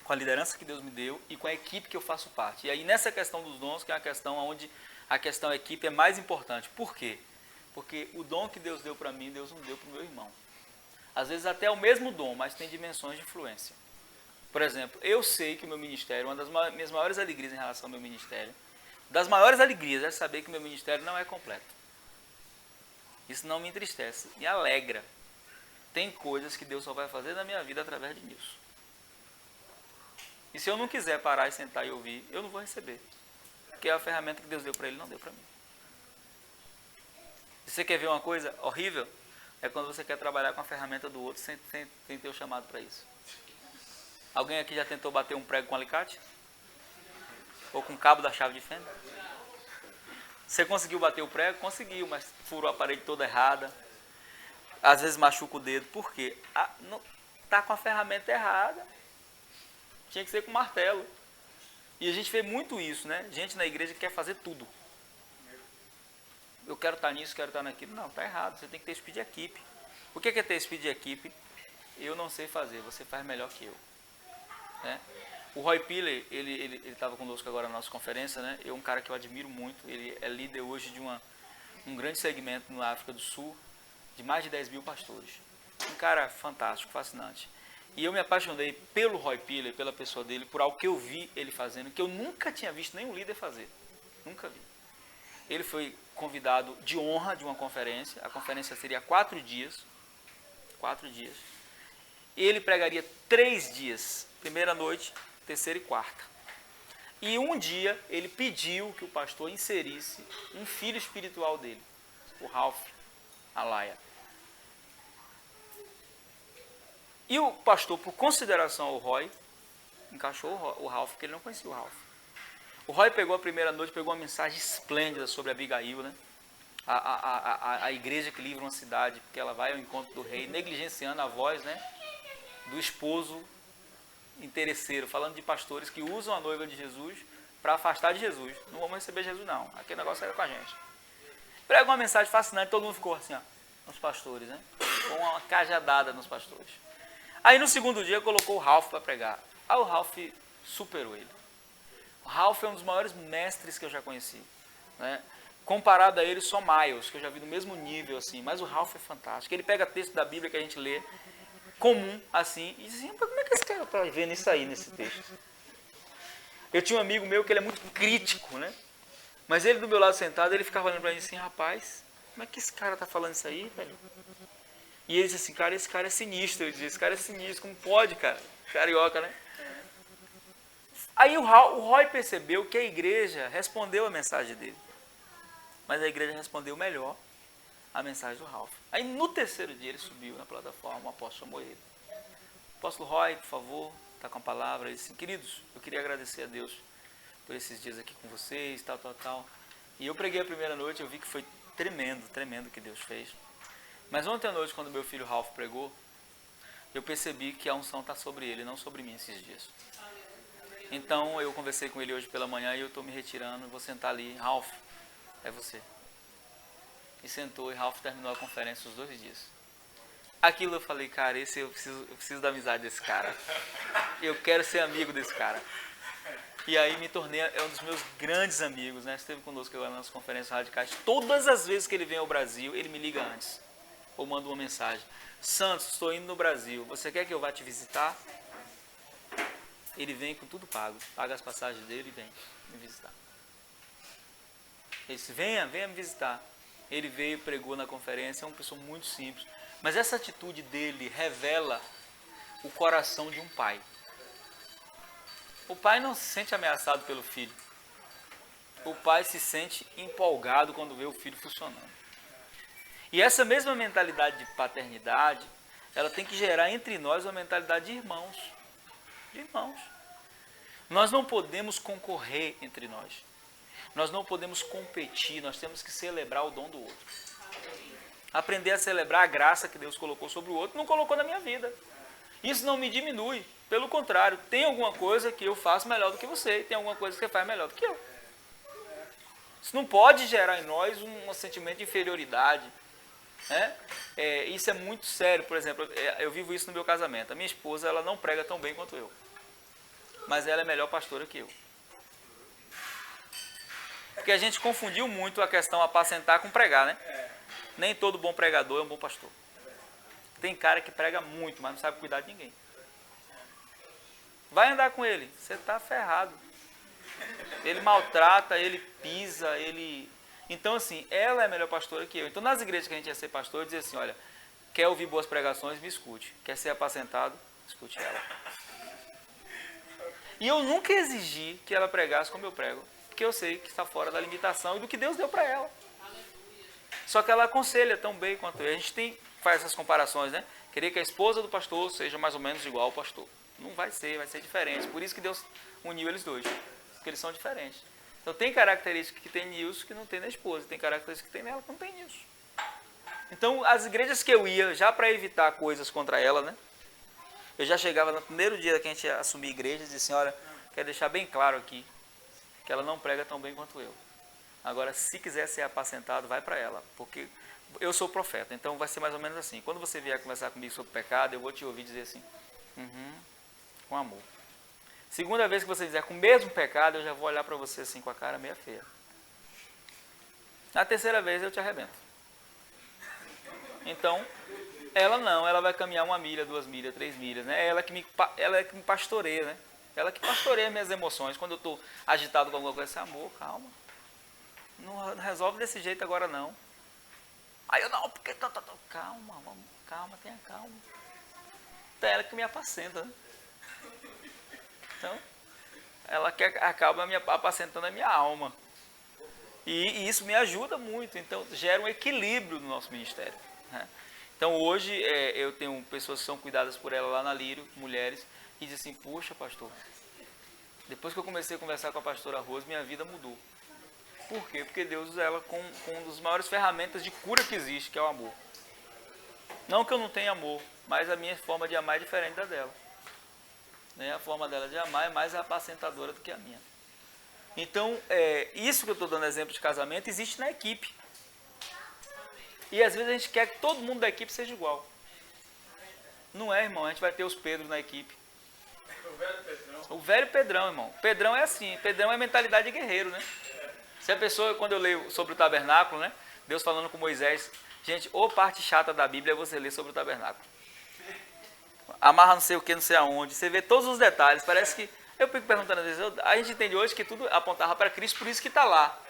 com a liderança que Deus me deu e com a equipe que eu faço parte. E aí nessa questão dos dons, que é a questão onde a questão equipe é mais importante. Por quê? Porque o dom que Deus deu para mim, Deus não deu para o meu irmão. Às vezes até o mesmo dom, mas tem dimensões de influência. Por exemplo, eu sei que o meu ministério, uma das minhas maiores alegrias em relação ao meu ministério, das maiores alegrias é saber que o meu ministério não é completo. Isso não me entristece, me alegra. Tem coisas que Deus só vai fazer na minha vida através disso. E se eu não quiser parar e sentar e ouvir, eu não vou receber. Porque a ferramenta que Deus deu para ele não deu para mim. Se você quer ver uma coisa horrível, é quando você quer trabalhar com a ferramenta do outro sem ter o chamado para isso. Alguém aqui já tentou bater um prego com alicate? Ou com o cabo da chave de fenda? Você conseguiu bater o prego? Conseguiu, mas furou a parede toda errada. Às vezes machuca o dedo. Por quê? Está com a ferramenta errada. Tinha que ser com martelo. E a gente vê muito isso, né? Gente na igreja que quer fazer tudo. Eu quero estar nisso, quero estar naquilo. Não, está errado. Você tem que ter espírito de equipe. O que é ter espírito de equipe? Eu não sei fazer, você faz melhor que eu. Né? O Roy Piller, ele estava conosco agora na nossa conferência, né? É um cara que eu admiro muito. Ele é líder hoje de um grande segmento na África do Sul, de mais de 10 mil pastores. Um cara fantástico, fascinante. E eu me apaixonei pelo Roy Piller, pela pessoa dele, por algo que eu vi ele fazendo, que eu nunca tinha visto nenhum líder fazer. Nunca vi. Ele foi convidado de honra de uma conferência. A conferência seria 4 dias. 4 dias. E ele pregaria 3 dias. Primeira noite, terceira e quarta. E um dia ele pediu que o pastor inserisse um filho espiritual dele, o Ralph Alaya. E o pastor, por consideração ao Roy, encaixou o Ralph, porque ele não conhecia o Ralph. O Roy pegou a primeira noite, pegou uma mensagem esplêndida sobre Abigail, né? A igreja que livra uma cidade, porque ela vai ao encontro do rei, negligenciando a voz, né, do esposo interesseiro, falando de pastores que usam a noiva de Jesus para afastar de Jesus. Não vamos receber Jesus não, aquele negócio era com a gente. Prega uma mensagem fascinante, todo mundo ficou assim, ó, nos pastores, né? Com uma cajadada nos pastores. Aí no segundo dia colocou o Ralph para pregar. Aí o Ralph superou ele. O Ralph é um dos maiores mestres que eu já conheci, né? Comparado a ele, só Miles, que eu já vi no mesmo nível, assim. Mas o Ralph é fantástico. Ele pega texto da Bíblia que a gente lê, comum, assim, e diz assim, como é que esse cara está vendo isso aí nesse texto? Eu tinha um amigo meu que ele é muito crítico, né? Mas ele do meu lado sentado, ele ficava olhando para mim assim, rapaz, como é que esse cara está falando isso aí, velho? E ele disse assim, cara, esse cara é sinistro. Eu disse, esse cara é sinistro, como pode, cara? Carioca, né? Aí o Roy percebeu que a igreja respondeu a mensagem dele. Mas a igreja respondeu melhor a mensagem do Ralph. Aí no terceiro dia ele subiu na plataforma, o apóstolo chamou ele. Apóstolo Roy, por favor, está com a palavra. Ele disse, queridos, eu queria agradecer a Deus por esses dias aqui com vocês, tal. E eu preguei a primeira noite, eu vi que foi tremendo o que Deus fez. Mas ontem à noite, quando meu filho Ralph pregou, eu percebi que a unção está sobre ele, não sobre mim esses dias. Então eu conversei com ele hoje pela manhã e eu estou me retirando, vou sentar ali. Ralph, é você. E sentou e Ralph terminou a conferência os 2 dias. Aquilo eu falei, cara, eu preciso da amizade desse cara. Eu quero ser amigo desse cara. E aí me tornei um dos meus grandes amigos, né? Esteve conosco agora nas conferências radicais. Todas as vezes que ele vem ao Brasil, ele me liga antes. Ou manda uma mensagem. Santos, estou indo no Brasil. Você quer que eu vá te visitar? Ele vem com tudo pago. Paga as passagens dele e vem me visitar. Ele disse, venha me visitar. Ele veio, pregou na conferência, é uma pessoa muito simples. Mas essa atitude dele revela o coração de um pai. O pai não se sente ameaçado pelo filho. O pai se sente empolgado quando vê o filho funcionando. E essa mesma mentalidade de paternidade, ela tem que gerar entre nós uma mentalidade de irmãos. De irmãos. Nós não podemos concorrer entre nós. Nós não podemos competir, nós temos que celebrar o dom do outro. Aprender a celebrar a graça que Deus colocou sobre o outro, não colocou na minha vida. Isso não me diminui, pelo contrário, tem alguma coisa que eu faço melhor do que você, tem alguma coisa que você faz melhor do que eu. Isso não pode gerar em nós um sentimento de inferioridade. Né? Isso é muito sério. Por exemplo, eu vivo isso no meu casamento. A minha esposa, ela não prega tão bem quanto eu, mas ela é melhor pastora que eu. Porque a gente confundiu muito a questão apacentar com pregar, né? Nem todo bom pregador é um bom pastor. Tem cara que prega muito, mas não sabe cuidar de ninguém. Vai andar com ele, você está ferrado. Ele maltrata, ele pisa, ele... Então, assim, ela é a melhor pastora que eu. Então, nas igrejas que a gente ia ser pastor, eu dizia assim, olha, quer ouvir boas pregações, me escute. Quer ser apacentado, escute ela. E eu nunca exigi que ela pregasse como eu prego, porque eu sei que está fora da limitação e do que Deus deu para ela. Só que ela aconselha tão bem quanto eu. A gente faz essas comparações, né? Queria que a esposa do pastor seja mais ou menos igual ao pastor. Não vai ser diferente. Por isso que Deus uniu eles dois, porque eles são diferentes. Então tem características que tem nisso que não tem na esposa, tem características que tem nela que não tem nisso. Então as igrejas que eu ia, já para evitar coisas contra ela, né? Eu já chegava no primeiro dia que a gente ia assumir a igreja e dizia assim, olha, quero deixar bem claro aqui, que ela não prega tão bem quanto eu. Agora, se quiser ser apacentado, vai para ela, porque eu sou profeta, então vai ser mais ou menos assim. Quando você vier conversar comigo sobre pecado, eu vou te ouvir dizer assim, com amor. Segunda vez que você dizer com o mesmo pecado, eu já vou olhar para você assim com a cara meia feia. Na terceira vez eu te arrebento. Então, ela não, ela vai caminhar 1 milha, 2 milhas, 3 milhas, né? Ela é que me pastoreia, né? Ela que pastoreia minhas emoções. Quando eu estou agitado com alguma coisa, assim, amor, calma. Não resolve desse jeito agora não. Aí eu, não, porque... Calma, calma, tenha calma. Então ela que me apacenta, né? Então, ela que acaba me apacentando a minha alma. E isso me ajuda muito. Então, gera um equilíbrio no nosso ministério, né? Então, hoje, eu tenho pessoas que são cuidadas por ela lá na Lírio, mulheres, e dizem assim, poxa, pastor, depois que eu comecei a conversar com a pastora Rose, minha vida mudou. Por quê? Porque Deus usa ela com uma das maiores ferramentas de cura que existe, que é o amor. Não que eu não tenha amor, mas a minha forma de amar é diferente da dela. A forma dela de amar é mais apacentadora do que a minha. Então, isso que eu estou dando exemplo de casamento existe na equipe. E às vezes a gente quer que todo mundo da equipe seja igual. Não é, irmão, a gente vai ter os Pedros na equipe. O velho Pedrão, irmão. Pedrão é assim, Pedrão é mentalidade de guerreiro, né? Se a pessoa, quando eu leio sobre o tabernáculo, né? Deus falando com Moisés, gente, ou parte chata da Bíblia é você ler sobre o tabernáculo. Amarra não sei o que, não sei aonde, você vê todos os detalhes, parece que... Eu fico perguntando às vezes, a gente entende hoje que tudo apontava para Cristo, por isso que está lá.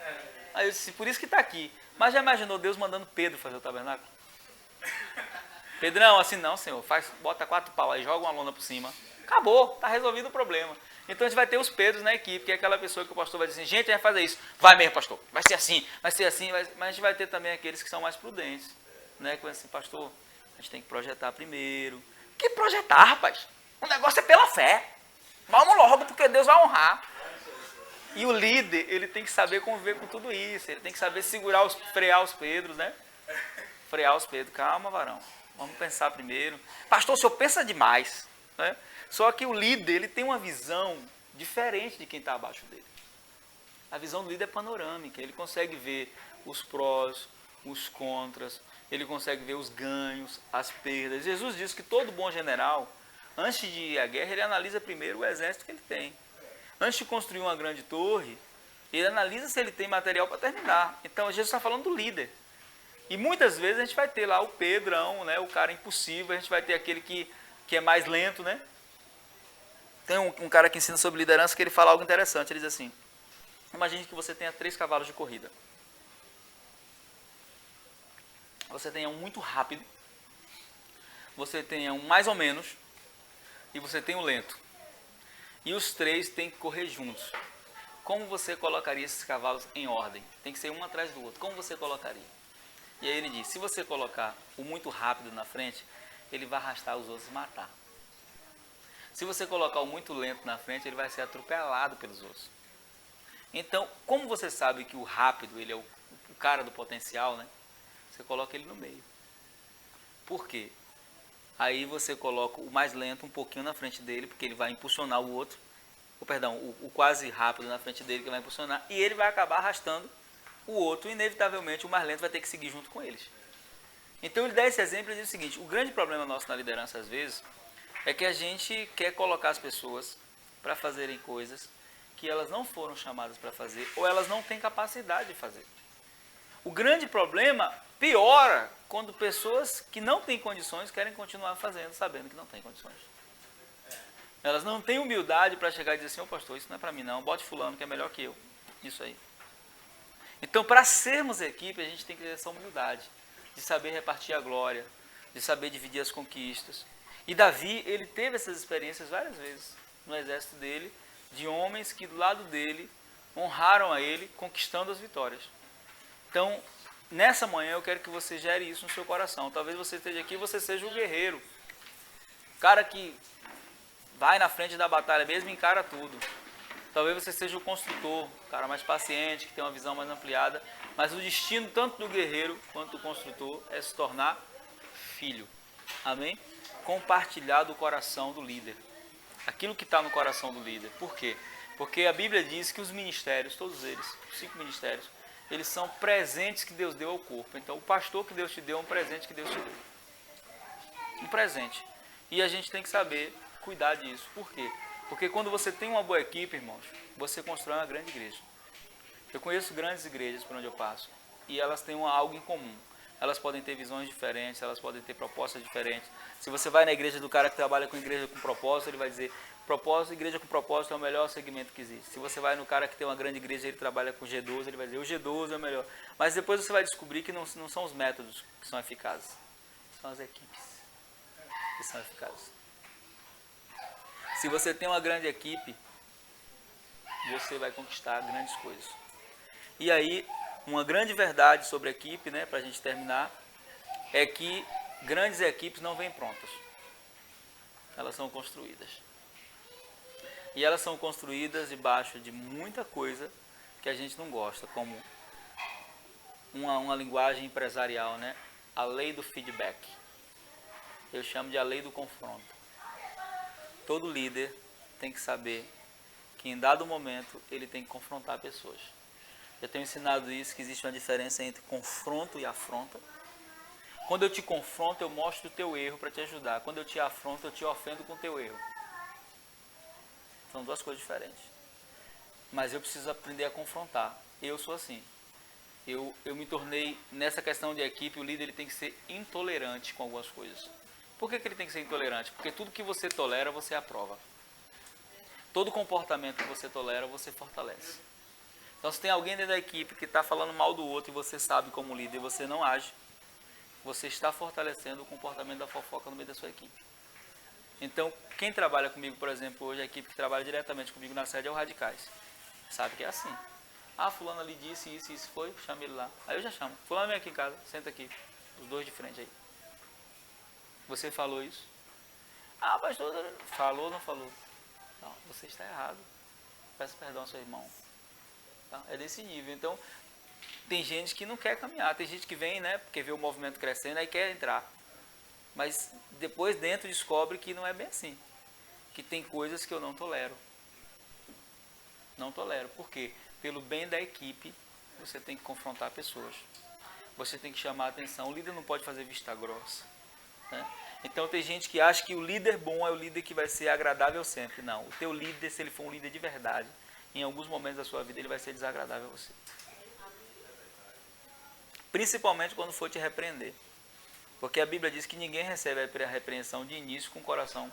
Aí eu disse, por isso que está aqui. Mas já imaginou Deus mandando Pedro fazer o tabernáculo? Pedrão, assim não, Senhor, bota 4 pau aí, joga uma lona por cima. Acabou, está resolvido o problema. Então a gente vai ter os Pedros na equipe, que é aquela pessoa que o pastor vai dizer assim, gente, a gente vai fazer isso. Vai mesmo, pastor, vai ser assim, mas a gente vai ter também aqueles que são mais prudentes. Né? Que assim, pastor, a gente tem que projetar primeiro. Que projetar, rapaz? O negócio é pela fé. Vamos logo, porque Deus vai honrar. E o líder, ele tem que saber conviver com tudo isso. Ele tem que saber frear os Pedros, né? Frear os Pedros. Calma, varão. Vamos pensar primeiro. Pastor, o senhor pensa demais. Né? Só que o líder, ele tem uma visão diferente de quem está abaixo dele. A visão do líder é panorâmica. Ele consegue ver os prós, os contras. Ele consegue ver os ganhos, as perdas. Jesus diz que todo bom general, antes de ir à guerra, ele analisa primeiro o exército que ele tem. Antes de construir uma grande torre, ele analisa se ele tem material para terminar. Então, Jesus está falando do líder. E muitas vezes a gente vai ter lá o Pedrão, né, o cara impossível, a gente vai ter aquele que é mais lento, né? Tem um cara que ensina sobre liderança que ele fala algo interessante. Ele diz assim, imagine que você tenha 3 cavalos de corrida. Você tenha um muito rápido, você tenha um mais ou menos, e você tem um lento. E os 3 têm que correr juntos. Como você colocaria esses cavalos em ordem? Tem que ser um atrás do outro. Como você colocaria? E aí ele diz, se você colocar o muito rápido na frente, ele vai arrastar os outros e matar. Se você colocar o muito lento na frente, ele vai ser atropelado pelos outros. Então, como você sabe que o rápido, ele é o cara do potencial, né? Você coloca ele no meio. Por quê? Aí você coloca o mais lento um pouquinho na frente dele, porque ele vai impulsionar o outro, o quase rápido na frente dele, que vai impulsionar, e ele vai acabar arrastando o outro, inevitavelmente o mais lento vai ter que seguir junto com eles. Então ele dá esse exemplo e diz o seguinte, o grande problema nosso na liderança às vezes, é que a gente quer colocar as pessoas para fazerem coisas que elas não foram chamadas para fazer, ou elas não têm capacidade de fazer. O grande problema piora quando pessoas que não têm condições querem continuar fazendo, sabendo que não têm condições. Elas não têm humildade para chegar e dizer assim, ô pastor, isso não é para mim não, bote fulano que é melhor que eu. Isso aí. Então, para sermos equipe, a gente tem que ter essa humildade de saber repartir a glória, de saber dividir as conquistas. E Davi, ele teve essas experiências várias vezes no exército dele, de homens que do lado dele honraram a ele, conquistando as vitórias. Então, nessa manhã eu quero que você gere isso no seu coração. Talvez você esteja aqui e você seja o guerreiro. O cara que vai na frente da batalha mesmo e encara tudo. Talvez você seja o construtor, o cara mais paciente, que tem uma visão mais ampliada. Mas o destino tanto do guerreiro quanto do construtor é se tornar filho. Amém? Compartilhar do coração do líder. Aquilo que está no coração do líder. Por quê? Porque a Bíblia diz que os ministérios, todos eles, os 5 ministérios, eles são presentes que Deus deu ao corpo. Então, o pastor que Deus te deu é um presente que Deus te deu. Um presente. E a gente tem que saber cuidar disso. Por quê? Porque quando você tem uma boa equipe, irmãos, você constrói uma grande igreja. Eu conheço grandes igrejas por onde eu passo. E elas têm algo em comum. Elas podem ter visões diferentes, elas podem ter propostas diferentes. Se você vai na igreja do cara que trabalha com igreja com propósito, ele vai dizer, propósito, igreja com propósito é o melhor segmento que existe. Se você vai no cara que tem uma grande igreja e ele trabalha com G12, ele vai dizer, o G12 é o melhor. Mas depois você vai descobrir que não são os métodos que são eficazes, são as equipes que são eficazes. Se você tem uma grande equipe, você vai conquistar grandes coisas. E aí, uma grande verdade sobre a equipe, né, para a gente terminar, é que grandes equipes não vêm prontas. Elas são construídas. E elas são construídas debaixo de muita coisa que a gente não gosta, como uma linguagem empresarial, né? A lei do feedback. Eu chamo de a lei do confronto. Todo líder tem que saber que em dado momento ele tem que confrontar pessoas. Eu tenho ensinado isso, que existe uma diferença entre confronto e afronta. Quando eu te confronto, eu mostro o teu erro para te ajudar. Quando eu te afronto, eu te ofendo com o teu erro. São duas coisas diferentes. Mas eu preciso aprender a confrontar. Eu sou assim. Eu me tornei, nessa questão de equipe, o líder ele tem que ser intolerante com algumas coisas. Por que ele tem que ser intolerante? Porque tudo que você tolera, você aprova. Todo comportamento que você tolera, você fortalece. Então, se tem alguém dentro da equipe que está falando mal do outro e você sabe como líder e você não age, você está fortalecendo o comportamento da fofoca no meio da sua equipe. Então, quem trabalha comigo, por exemplo, hoje a equipe que trabalha diretamente comigo na sede é o Radicais. Sabe que é assim. Ah, fulano ali disse isso, isso foi, chama ele lá. Aí eu já chamo. Fulano vem aqui em casa, senta aqui. Os dois de frente aí. Você falou isso? Ah, pastor, falou ou não falou? Não, você está errado. Peça perdão ao seu irmão. Tá? É desse nível. Então, tem gente que não quer caminhar. Tem gente que vem, né, porque vê o movimento crescendo, aí quer entrar. Mas depois dentro descobre que não é bem assim. Que tem coisas que eu não tolero. Não tolero. Por quê? Pelo bem da equipe, você tem que confrontar pessoas. Você tem que chamar a atenção. O líder não pode fazer vista grossa. Né? Então tem gente que acha que o líder bom é o líder que vai ser agradável sempre. Não. O teu líder, se ele for um líder de verdade, em alguns momentos da sua vida ele vai ser desagradável a você. Principalmente quando for te repreender. Porque a Bíblia diz que ninguém recebe a repreensão de início com o coração.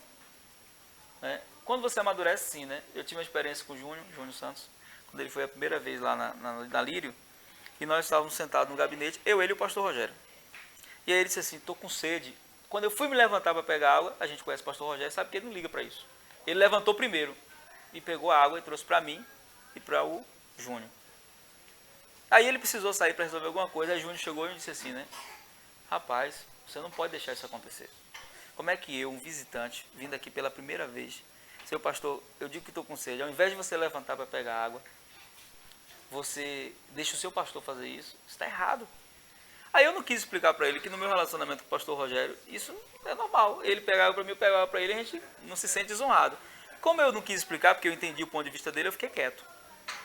Né? Quando você amadurece, sim, né? Eu tive uma experiência com o Júnior Santos, quando ele foi a primeira vez lá na Lírio, e nós estávamos sentados no gabinete, ele e o pastor Rogério. E aí ele disse assim, estou com sede. Quando eu fui me levantar para pegar água, a gente conhece o pastor Rogério, sabe que ele não liga para isso. Ele levantou primeiro e pegou a água e trouxe para mim e para o Júnior. Aí ele precisou sair para resolver alguma coisa, aí o Júnior chegou e disse assim, né? Rapaz, você não pode deixar isso acontecer. Como é que eu, um visitante, vindo aqui pela primeira vez, seu pastor, eu digo que estou com sede, ao invés de você levantar para pegar água, você deixa o seu pastor fazer isso, está errado. Aí eu não quis explicar para ele que no meu relacionamento com o pastor Rogério, isso é normal. Ele pegava para mim, eu pegava para ele, a gente não se sente desonrado. Como eu não quis explicar, porque eu entendi o ponto de vista dele, eu fiquei quieto.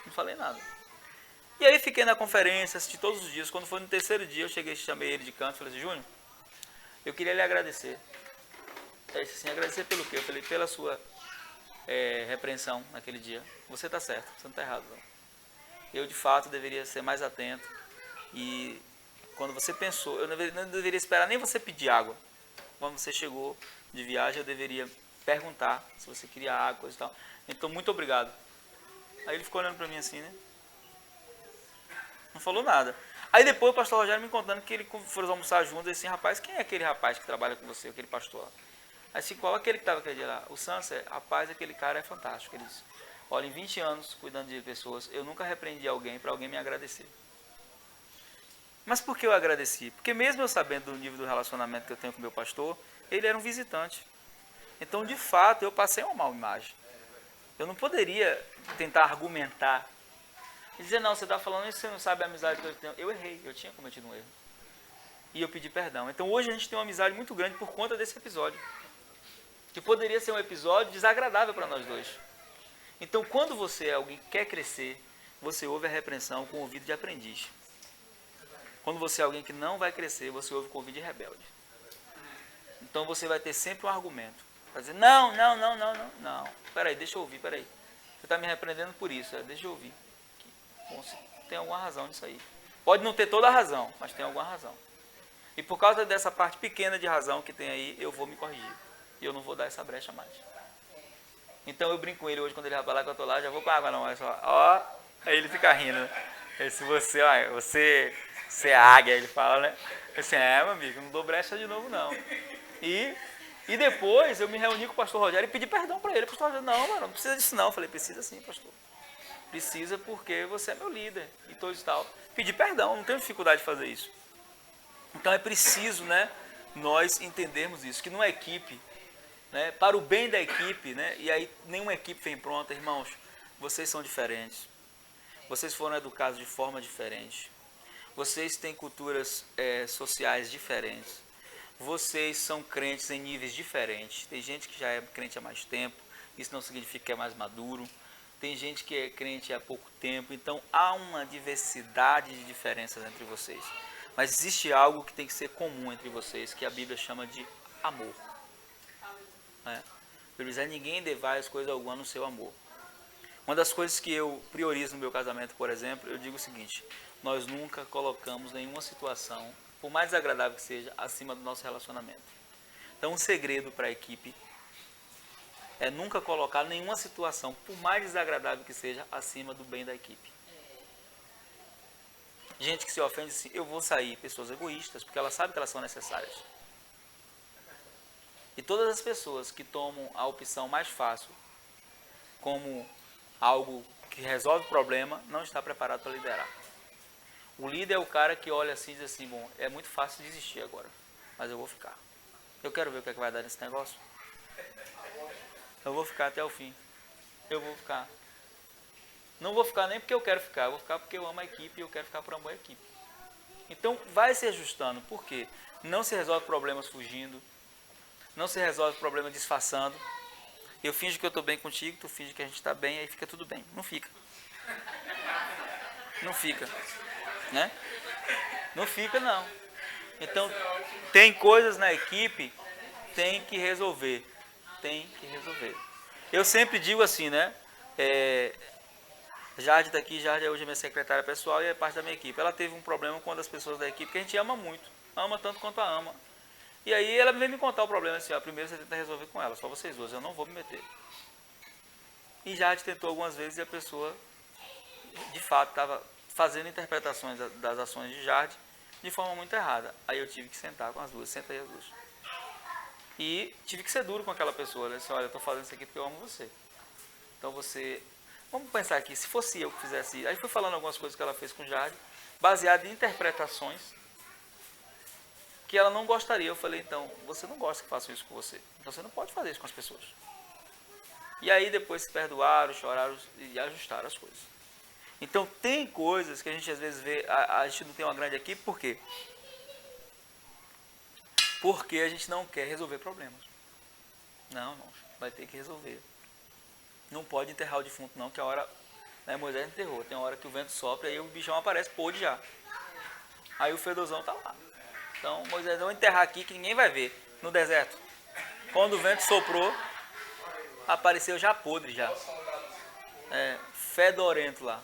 Não falei nada. E aí fiquei na conferência, assisti todos os dias. Quando foi no terceiro dia, eu cheguei, chamei ele de canto e falei assim, Júnior, eu queria lhe agradecer. Ele disse assim, agradecer pelo quê? Eu falei, pela sua repreensão naquele dia. Você está certo, você não está errado. Não. Eu, de fato, deveria ser mais atento e quando você pensou, eu não deveria esperar nem você pedir água. Quando você chegou de viagem, eu deveria perguntar se você queria água, coisa e tal. Então, muito obrigado. Aí ele ficou olhando para mim assim, né? Não falou nada. Aí depois o pastor Rogério me contando que ele foram almoçar juntos, e assim, rapaz, quem é aquele rapaz que trabalha com você, aquele pastor lá? Aí assim, qual aquele que estava aquele dia lá? O Sansa, rapaz, aquele cara é fantástico. Ele disse, olha, em 20 anos cuidando de pessoas, eu nunca repreendi alguém para alguém me agradecer. Mas por que eu agradeci? Porque mesmo eu sabendo do nível do relacionamento que eu tenho com o meu pastor, ele era um visitante. Então, de fato, eu passei uma má imagem. Eu não poderia tentar argumentar e dizer, não, você está falando isso, você não sabe a amizade que eu tenho. Eu errei, eu tinha cometido um erro. E eu pedi perdão. Então, hoje a gente tem uma amizade muito grande por conta desse episódio. Que poderia ser um episódio desagradável para nós dois. Então, quando você é alguém que quer crescer, você ouve a repreensão com o ouvido de aprendiz. Quando você é alguém que não vai crescer, você ouve com o ouvido de rebelde. Então, você vai ter sempre um argumento. Vai dizer, não. Peraí, deixa eu ouvir, peraí. Você está me repreendendo por isso, deixa eu ouvir. Bom, tem alguma razão nisso aí. Pode não ter toda a razão, mas tem alguma razão. E por causa dessa parte pequena de razão que tem aí, eu vou me corrigir. E eu não vou dar essa brecha mais. Então eu brinco com ele hoje, quando ele vai falar que eu estou lá, já vou com água não, mas ó, aí ele fica rindo, né? Aí, se você é águia, ele fala, né? Eu assim, meu amigo, não dou brecha de novo não. E depois eu me reuni com o pastor Rogério e pedi perdão para ele. O pastor Rogério, não, mano, não precisa disso não. Eu falei, precisa sim, pastor. Precisa porque você é meu líder e todo e tal. Pedi perdão, não tenho dificuldade de fazer isso. Então é preciso, né, nós entendermos isso, que numa equipe, né, para o bem da equipe, né, e aí nenhuma equipe vem pronta, irmãos, vocês são diferentes, vocês foram educados de forma diferente, vocês têm culturas sociais diferentes, vocês são crentes em níveis diferentes, tem gente que já é crente há mais tempo, isso não significa que é mais maduro, tem gente que é crente há pouco tempo, então há uma diversidade de diferenças entre vocês. Mas existe algo que tem que ser comum entre vocês, que a Bíblia chama de amor. A Bíblia diz, ninguém devais coisa alguma no seu amor. Uma das coisas que eu priorizo no meu casamento, por exemplo, eu digo o seguinte, nós nunca colocamos nenhuma situação, por mais desagradável que seja, acima do nosso relacionamento. Então, um segredo para a equipe é nunca colocar nenhuma situação, por mais desagradável que seja, acima do bem da equipe. Gente que se ofende assim, eu vou sair, pessoas egoístas, porque elas sabem que elas são necessárias. E todas as pessoas que tomam a opção mais fácil como algo que resolve o problema, não está preparado para liderar. O líder é o cara que olha assim e diz assim, bom, é muito fácil desistir agora, mas eu vou ficar. Eu quero ver o que é que vai dar nesse negócio. Eu vou ficar até o fim. Eu vou ficar. Não vou ficar nem porque eu quero ficar, eu vou ficar porque eu amo a equipe e eu quero ficar por amor à equipe. Então, vai se ajustando. Por quê? Não se resolve problemas fugindo. Não se resolve problema disfarçando. Eu finjo que eu estou bem contigo, tu finge que a gente está bem, aí fica tudo bem. Não fica. Não fica. Né? Não fica, não. Então, tem coisas na equipe, tem que resolver. Tem que resolver. Eu sempre digo assim, né? Jade está aqui, Jade hoje é minha secretária pessoal e é parte da minha equipe. Ela teve um problema com uma das pessoas da equipe que a gente ama muito. Ama tanto quanto a ama. E aí ela veio me contar o problema assim, primeiro você tenta resolver com ela, só vocês duas, eu não vou me meter. E Jade tentou algumas vezes e a pessoa, de fato, estava fazendo interpretações das ações de Jade de forma muito errada. Aí eu tive que sentar com as duas, sentei as duas. E tive que ser duro com aquela pessoa, né? Disse, olha, eu estou fazendo isso aqui porque eu amo você. Então você... Vamos pensar aqui, se fosse eu que fizesse isso. Aí fui falando algumas coisas que ela fez com Jade, baseado em interpretações que ela não gostaria. Eu falei, então, você não gosta que façam isso com você. Então você não pode fazer isso com as pessoas. E aí depois se perdoaram, choraram e ajustaram as coisas. Então tem coisas que a gente às vezes vê, a gente não tem uma grande equipe, por quê? Porque a gente não quer resolver problemas. Não, vai ter que resolver. Não pode enterrar o defunto não, que a hora, né, Moisés enterrou, tem uma hora que o vento sopra e aí o bichão aparece, pôde já. Aí o fedozão tá lá. Então Moisés, vamos enterrar aqui que ninguém vai ver, no deserto. Quando o vento soprou, apareceu já podre já. Fedorento lá.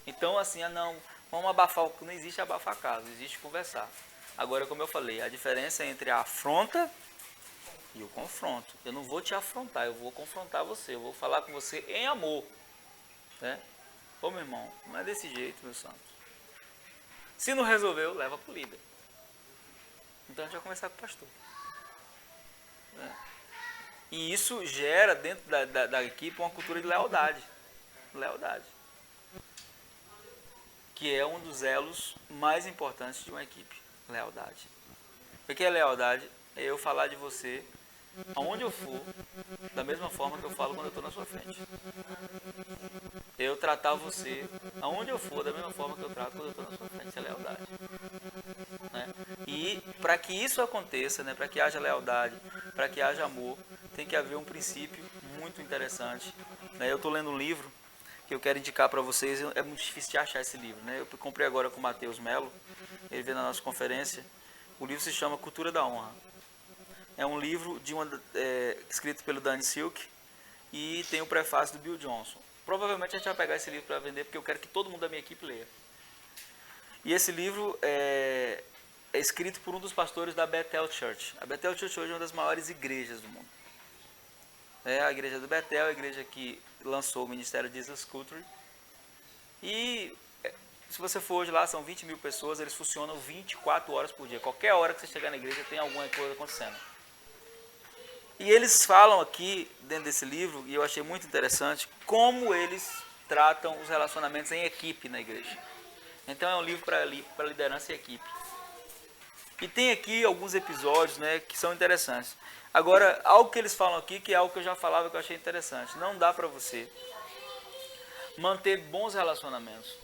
Então assim, não, Vamos abafar, não existe abafar caso, existe conversar. Agora, como eu falei, a diferença é entre a afronta e o confronto. Eu não vou te afrontar, eu vou confrontar você, eu vou falar com você em amor. Né? Ô meu irmão, não é desse jeito, meu santo. Se não resolveu, leva para o líder. Então a gente vai conversar com o pastor. Né? E isso gera dentro da equipe uma cultura de lealdade. Lealdade. Que é um dos elos mais importantes de uma equipe. Lealdade. O que é lealdade? É eu falar de você aonde eu for, da mesma forma que eu falo quando eu estou na sua frente. Eu tratar você aonde eu for, da mesma forma que eu trato quando eu estou na sua frente. Isso é lealdade. Né? E para que isso aconteça, né, para que haja lealdade, para que haja amor, tem que haver um princípio muito interessante. Né? Eu estou lendo um livro que eu quero indicar para vocês, é muito difícil de achar esse livro. Né? Eu comprei agora com o Matheus Melo, ele veio na nossa conferência. O livro se chama Cultura da Honra. É um livro escrito pelo Danny Silk e tem o prefácio do Bill Johnson. Provavelmente a gente vai pegar esse livro para vender, porque eu quero que todo mundo da minha equipe leia. E esse livro é escrito por um dos pastores da Bethel Church. A Bethel Church hoje é uma das maiores igrejas do mundo. É a igreja do Bethel, a igreja que lançou o Ministério Jesus Culture. E se você for hoje lá, são 20 mil pessoas, eles funcionam 24 horas por dia. Qualquer hora que você chegar na igreja tem alguma coisa acontecendo. E eles falam aqui, dentro desse livro, e eu achei muito interessante, como eles tratam os relacionamentos em equipe na igreja. Então é um livro para liderança e equipe. E tem aqui alguns episódios, né, que são interessantes. Agora, algo que eles falam aqui, que é algo que eu já falava que eu achei interessante. Não dá para você manter bons relacionamentos.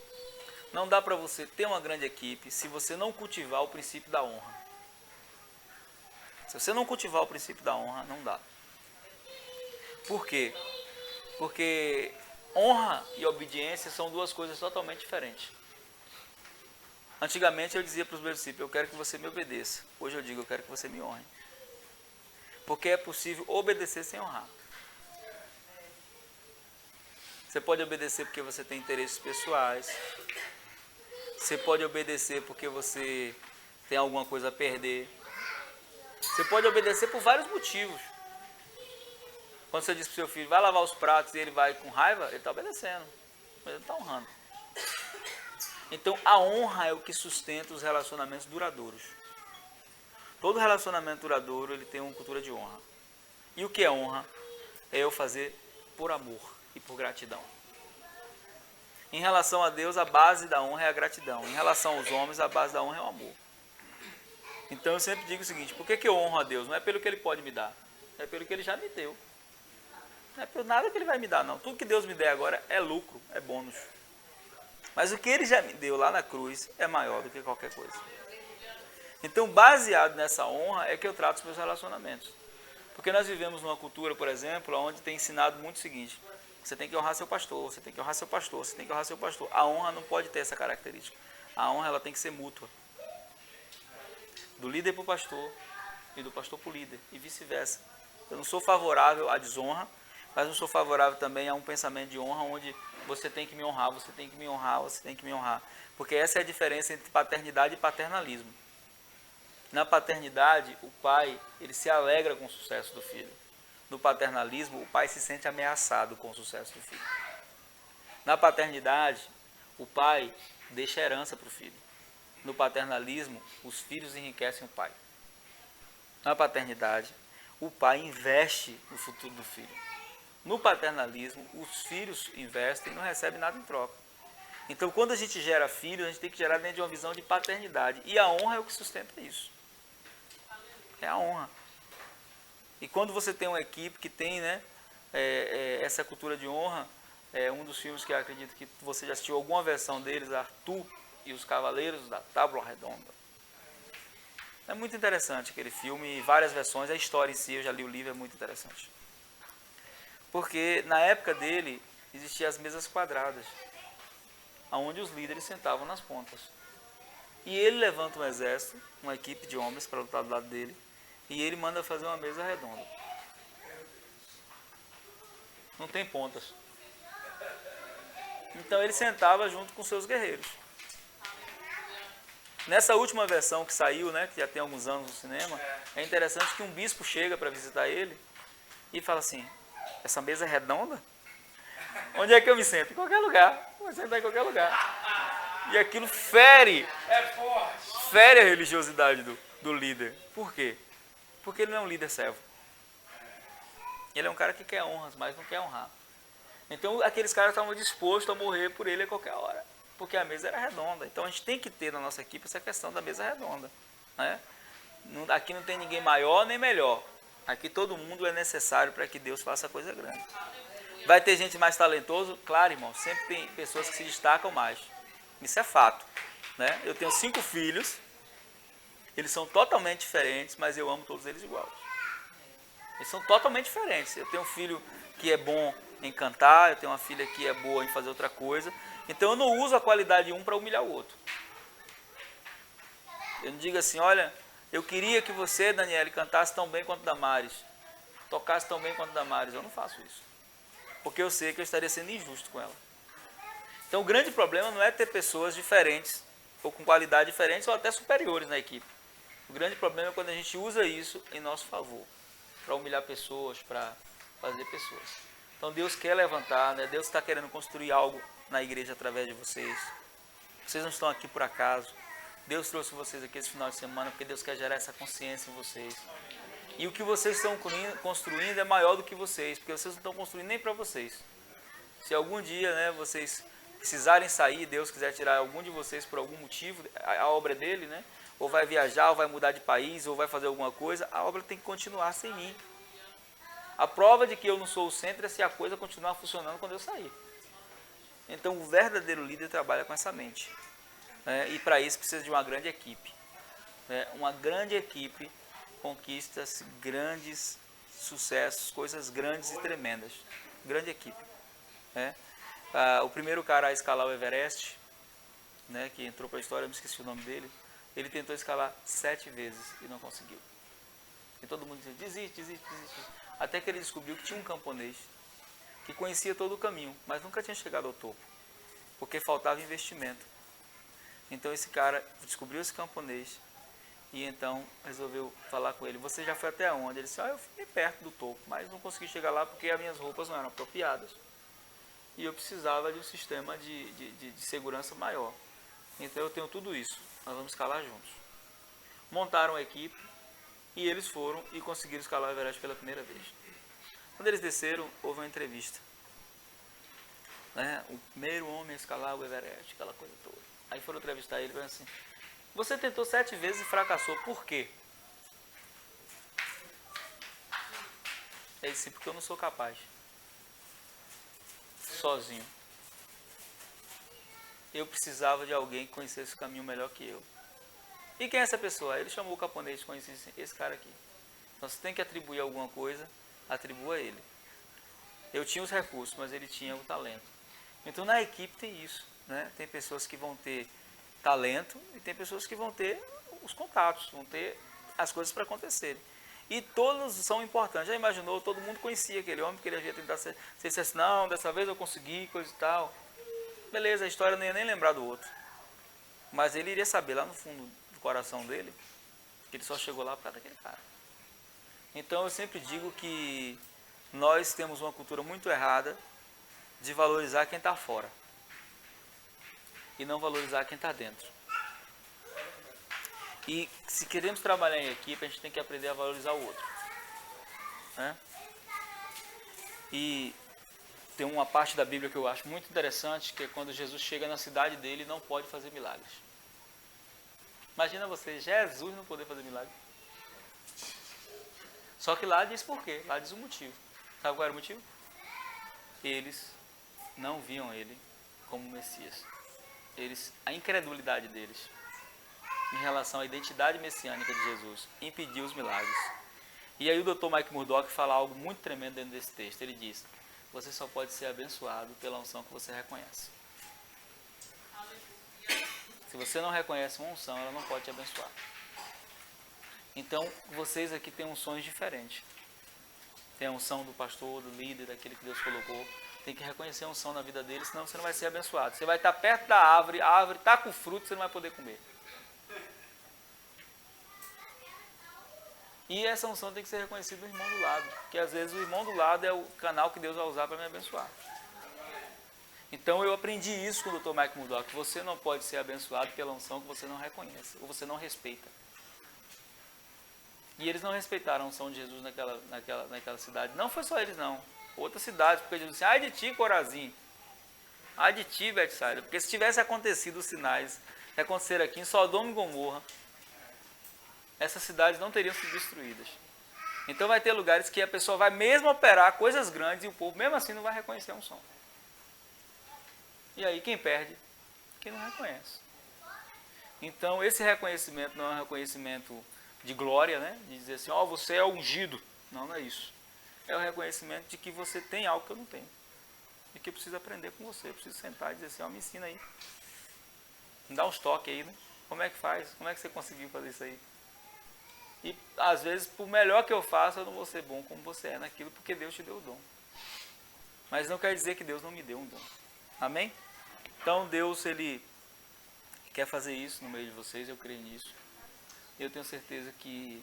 Não dá para você ter uma grande equipe se você não cultivar o princípio da honra. Se você não cultivar o princípio da honra, não dá. Por quê? Porque honra e obediência são duas coisas totalmente diferentes. Antigamente eu dizia para os meus discípulos, eu quero que você me obedeça. Hoje eu digo, eu quero que você me honre. Porque é possível obedecer sem honrar. Você pode obedecer porque você tem interesses pessoais. Você pode obedecer porque você tem alguma coisa a perder. Você pode obedecer por vários motivos. Quando você diz para o seu filho, vai lavar os pratos e ele vai com raiva, ele está obedecendo. Mas ele está honrando. Então a honra é o que sustenta os relacionamentos duradouros. Todo relacionamento duradouro ele tem uma cultura de honra. E o que é honra? É eu fazer por amor e por gratidão. Em relação a Deus, a base da honra é a gratidão. Em relação aos homens, a base da honra é o amor. Então eu sempre digo o seguinte, por que eu honro a Deus? Não é pelo que Ele pode me dar, é pelo que Ele já me deu. Não é por nada que Ele vai me dar, não. Tudo que Deus me der agora é lucro, é bônus. Mas o que Ele já me deu lá na cruz é maior do que qualquer coisa. Então, baseado nessa honra, é que eu trato os meus relacionamentos. Porque nós vivemos numa cultura, por exemplo, onde tem ensinado muito o seguinte, você tem que honrar seu pastor, você tem que honrar seu pastor, você tem que honrar seu pastor. A honra não pode ter essa característica. A honra ela tem que ser mútua. Do líder para o pastor e do pastor para o líder, e vice-versa. Eu não sou favorável à desonra, mas não sou favorável também a um pensamento de honra onde você tem que me honrar, você tem que me honrar, você tem que me honrar. Porque essa é a diferença entre paternidade e paternalismo. Na paternidade, o pai ele se alegra com o sucesso do filho. No paternalismo, o pai se sente ameaçado com o sucesso do filho. Na paternidade, o pai deixa herança para o filho. No paternalismo, os filhos enriquecem o pai. Na paternidade, o pai investe no futuro do filho. No paternalismo, os filhos investem e não recebem nada em troca. Então, quando a gente gera filhos, a gente tem que gerar dentro de uma visão de paternidade. E a honra é o que sustenta isso. É a honra. E quando você tem uma equipe que tem essa cultura de honra, um dos filmes que eu acredito que você já assistiu alguma versão deles, Arthur e os Cavaleiros da Tábua Redonda. É muito interessante aquele filme, várias versões, a história em si, eu já li o livro, é muito interessante. Porque na época dele, existiam as mesas quadradas, onde os líderes sentavam nas pontas. E ele levanta um exército, uma equipe de homens para lutar do lado dele, e ele manda fazer uma mesa redonda. Não tem pontas. Então ele sentava junto com seus guerreiros. Nessa última versão que saiu, né, que já tem alguns anos no cinema, é interessante que um bispo chega para visitar ele e fala assim, essa mesa é redonda? Onde é que eu me sento? Em qualquer lugar. Vou sentar em qualquer lugar. E aquilo fere a religiosidade do líder. Por quê? Porque ele não é um líder servo. Ele é um cara que quer honras, mas não quer honrar. Então aqueles caras estavam dispostos a morrer por ele a qualquer hora. Porque a mesa era redonda. Então a gente tem que ter na nossa equipe essa questão da mesa redonda. Né? Aqui não tem ninguém maior nem melhor. Aqui todo mundo é necessário para que Deus faça coisa grande. Vai ter gente mais talentosa? Claro, irmão. Sempre tem pessoas que se destacam mais. Isso é fato. Né? Eu tenho 5 filhos. Eles são totalmente diferentes, mas eu amo todos eles igual. Eles são totalmente diferentes. Eu tenho um filho que é bom em cantar, eu tenho uma filha que é boa em fazer outra coisa. Então eu não uso a qualidade de um para humilhar o outro. Eu não digo assim, olha, eu queria que você, Daniele, cantasse tão bem quanto Damares, tocasse tão bem quanto Damares. Eu não faço isso. Porque eu sei que eu estaria sendo injusto com ela. Então o grande problema não é ter pessoas diferentes, ou com qualidade diferentes, ou até superiores na equipe. O grande problema é quando a gente usa isso em nosso favor, para humilhar pessoas, para fazer pessoas. Então Deus quer levantar, né? Deus está querendo construir algo na igreja através de vocês. Vocês não estão aqui por acaso. Deus trouxe vocês aqui esse final de semana porque Deus quer gerar essa consciência em vocês. E o que vocês estão construindo é maior do que vocês, porque vocês não estão construindo nem para vocês. Se algum dia, né, vocês precisarem sair, Deus quiser tirar algum de vocês por algum motivo, a obra é dele, né? Ou vai viajar, ou vai mudar de país, ou vai fazer alguma coisa, a obra tem que continuar sem mim. A prova de que eu não sou o centro é se a coisa continuar funcionando quando eu sair. Então o verdadeiro líder trabalha com essa mente. Né? E para isso precisa de uma grande equipe. Né? Uma grande equipe conquista grandes sucessos, coisas grandes e tremendas. Grande equipe. Né? O primeiro cara a escalar o Everest, né, que entrou para a história, eu me esqueci o nome dele, ele tentou escalar 7 vezes e não conseguiu. E todo mundo dizia, desiste. Até que ele descobriu que tinha um camponês que conhecia todo o caminho, mas nunca tinha chegado ao topo, porque faltava investimento. Então esse cara descobriu esse camponês e então resolveu falar com ele, você já foi até onde? Ele disse, eu fui perto do topo, mas não consegui chegar lá porque as minhas roupas não eram apropriadas. E eu precisava de um sistema de segurança maior. Então eu tenho tudo isso, nós vamos escalar juntos. Montaram a equipe e eles foram e conseguiram escalar o Everest pela primeira vez. Quando eles desceram, houve uma entrevista. Né? O primeiro homem a escalar o Everest, aquela coisa toda. Aí foram entrevistar ele e falaram assim, você tentou 7 vezes e fracassou, por quê? Ele disse, porque eu não sou capaz. Sozinho. Eu precisava de alguém que conhecesse o caminho melhor que eu. E quem é essa pessoa? Ele chamou o camponês e conhecia esse cara aqui. Então você tem que atribuir alguma coisa, atribua a ele. Eu tinha os recursos, mas ele tinha o talento. Então na equipe tem isso. Né? Tem pessoas que vão ter talento e tem pessoas que vão ter os contatos, vão ter as coisas para acontecerem. E todos são importantes. Já imaginou? Todo mundo conhecia aquele homem, porque ele havia tentado ser. Se ele dissesse, não, dessa vez eu consegui, coisa e tal. Beleza, a história não ia nem lembrar do outro. Mas ele iria saber lá no fundo do coração dele que ele só chegou lá por causa daquele cara. Então eu sempre digo que nós temos uma cultura muito errada de valorizar quem está fora e não valorizar quem está dentro. E se queremos trabalhar em equipe, a gente tem que aprender a valorizar o outro. Né? E tem uma parte da Bíblia que eu acho muito interessante, que é quando Jesus chega na cidade dele e não pode fazer milagres. Imagina você, Jesus não poder fazer milagre. Só que lá diz por quê, lá diz o motivo. Sabe qual era o motivo? Eles não viam ele como Messias. A incredulidade deles em relação à identidade messiânica de Jesus impediu os milagres. E aí o Dr. Mike Murdock fala algo muito tremendo dentro desse texto. Ele diz, você só pode ser abençoado pela unção que você reconhece. Se você não reconhece uma unção, ela não pode te abençoar. Então, vocês aqui têm unções diferentes. Tem a unção do pastor, do líder, daquele que Deus colocou. Tem que reconhecer a unção na vida dele, senão você não vai ser abençoado. Você vai estar perto da árvore, a árvore está com fruto, você não vai poder comer. E essa unção tem que ser reconhecida do irmão do lado, porque às vezes o irmão do lado é o canal que Deus vai usar para me abençoar. Então eu aprendi isso com o Dr. Mike Murdock, que você não pode ser abençoado pela unção que você não reconhece, ou você não respeita. E eles não respeitaram a unção de Jesus naquela cidade. Não foi só eles não, outras cidades, porque Jesus disse, ai de ti, Corazim, ai de ti, Betsaida, porque se tivesse acontecido os sinais que aconteceram aqui em Sodoma e Gomorra, essas cidades não teriam sido destruídas. Então vai ter lugares que a pessoa vai mesmo operar coisas grandes e o povo mesmo assim não vai reconhecer a unção. E aí quem perde? Quem não reconhece. Então esse reconhecimento não é um reconhecimento de glória, né? De dizer assim, ó, você é ungido. Não, não é isso. É o reconhecimento de que você tem algo que eu não tenho. E que eu preciso aprender com você. Eu preciso sentar e dizer assim, ó, me ensina aí. Me dá uns toques aí, né? Como é que faz? Como é que você conseguiu fazer isso aí? E às vezes, por melhor que eu faça, eu não vou ser bom como você é naquilo, porque Deus te deu o dom. Mas não quer dizer que Deus não me deu um dom. Amém? Então Deus, Ele quer fazer isso no meio de vocês, eu creio nisso. Eu tenho certeza que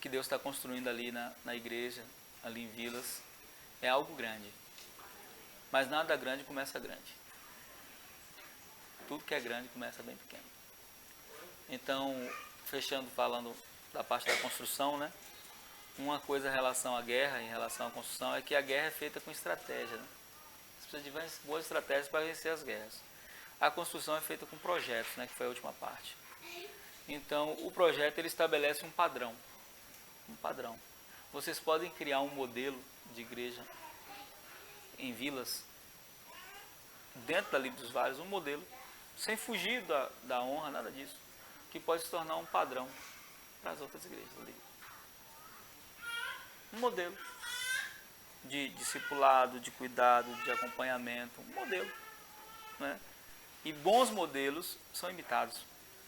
Deus está construindo ali na igreja, ali em Vilas, é algo grande. Mas nada grande começa grande. Tudo que é grande começa bem pequeno. Então, fechando falando da parte da construção, né? Uma coisa em relação à guerra, em relação à construção, é que a guerra é feita com estratégia, né? Você precisa de boas estratégias para vencer as guerras. A construção é feita com projetos, né? Que foi a última parte. Então, o projeto ele estabelece um padrão. Um padrão. Vocês podem criar um modelo de igreja em Vilas, dentro da Livre dos Vales, um modelo, sem fugir da honra, nada disso, que pode se tornar um padrão para as outras igrejas ali. Um modelo de discipulado, de cuidado, de acompanhamento, um modelo, né? E bons modelos são imitados,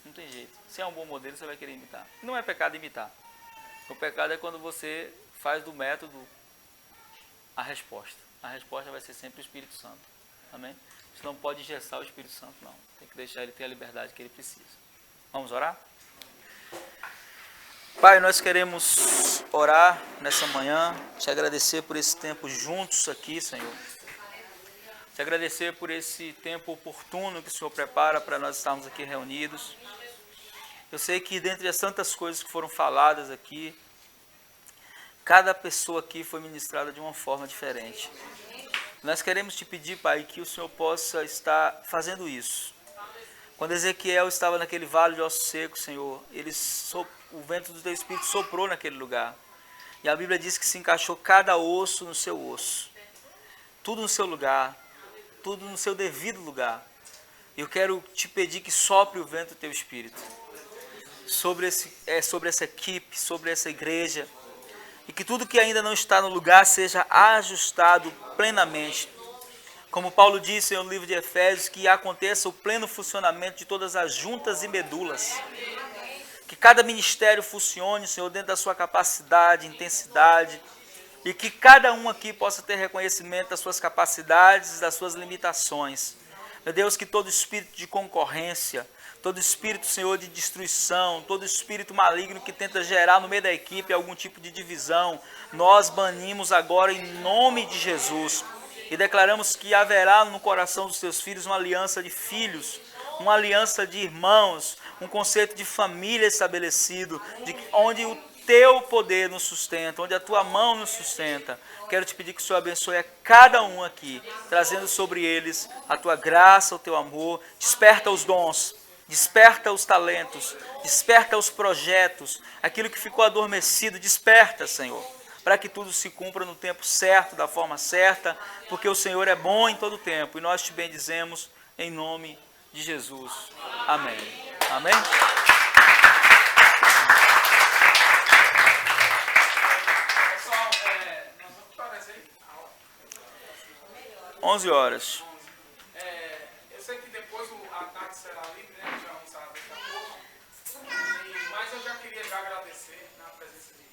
não tem jeito. Se é um bom modelo, você vai querer imitar. Não é pecado imitar. O pecado é quando você faz do método a resposta. A resposta vai ser sempre o Espírito Santo. Amém? Você não pode engessar o Espírito Santo, não. Tem que deixar ele ter a liberdade que ele precisa. Vamos orar? Pai, nós queremos orar nessa manhã, te agradecer por esse tempo juntos aqui, Senhor. Te agradecer por esse tempo oportuno que o Senhor prepara para nós estarmos aqui reunidos. Eu sei que dentre as tantas coisas que foram faladas aqui, cada pessoa aqui foi ministrada de uma forma diferente. Nós queremos te pedir, Pai, que o Senhor possa estar fazendo isso. Quando Ezequiel estava naquele vale de ossos secos, Senhor, o vento do Teu Espírito soprou naquele lugar. E a Bíblia diz que se encaixou cada osso no seu osso. Tudo no seu lugar, tudo no seu devido lugar. Eu quero te pedir que sopre o vento do Teu Espírito sobre essa equipe, sobre essa igreja, e que tudo que ainda não está no lugar seja ajustado plenamente. Como Paulo disse no livro de Efésios, que aconteça o pleno funcionamento de todas as juntas e medulas. Que cada ministério funcione, Senhor, dentro da sua capacidade, intensidade, e que cada um aqui possa ter reconhecimento das suas capacidades, das suas limitações. Meu Deus, que todo espírito de concorrência, todo espírito, Senhor, de destruição, todo espírito maligno que tenta gerar no meio da equipe algum tipo de divisão, nós banimos agora em nome de Jesus. E declaramos que haverá no coração dos teus filhos uma aliança de filhos, uma aliança de irmãos, um conceito de família estabelecido, onde o teu poder nos sustenta, onde a tua mão nos sustenta. Quero te pedir que o Senhor abençoe a cada um aqui, trazendo sobre eles a tua graça, o teu amor. Desperta os dons, desperta os talentos, desperta os projetos, aquilo que ficou adormecido, desperta, Senhor, para que tudo se cumpra no tempo certo, da forma certa, porque o Senhor é bom em todo tempo, e nós te bendizemos em nome de Jesus. Amém. Amém? Pessoal, nós vamos parar aí. 11 horas. Eu sei que depois a tarde será livre, né? Já vamos daqui a pouco. Mas eu já queria agradecer na presença de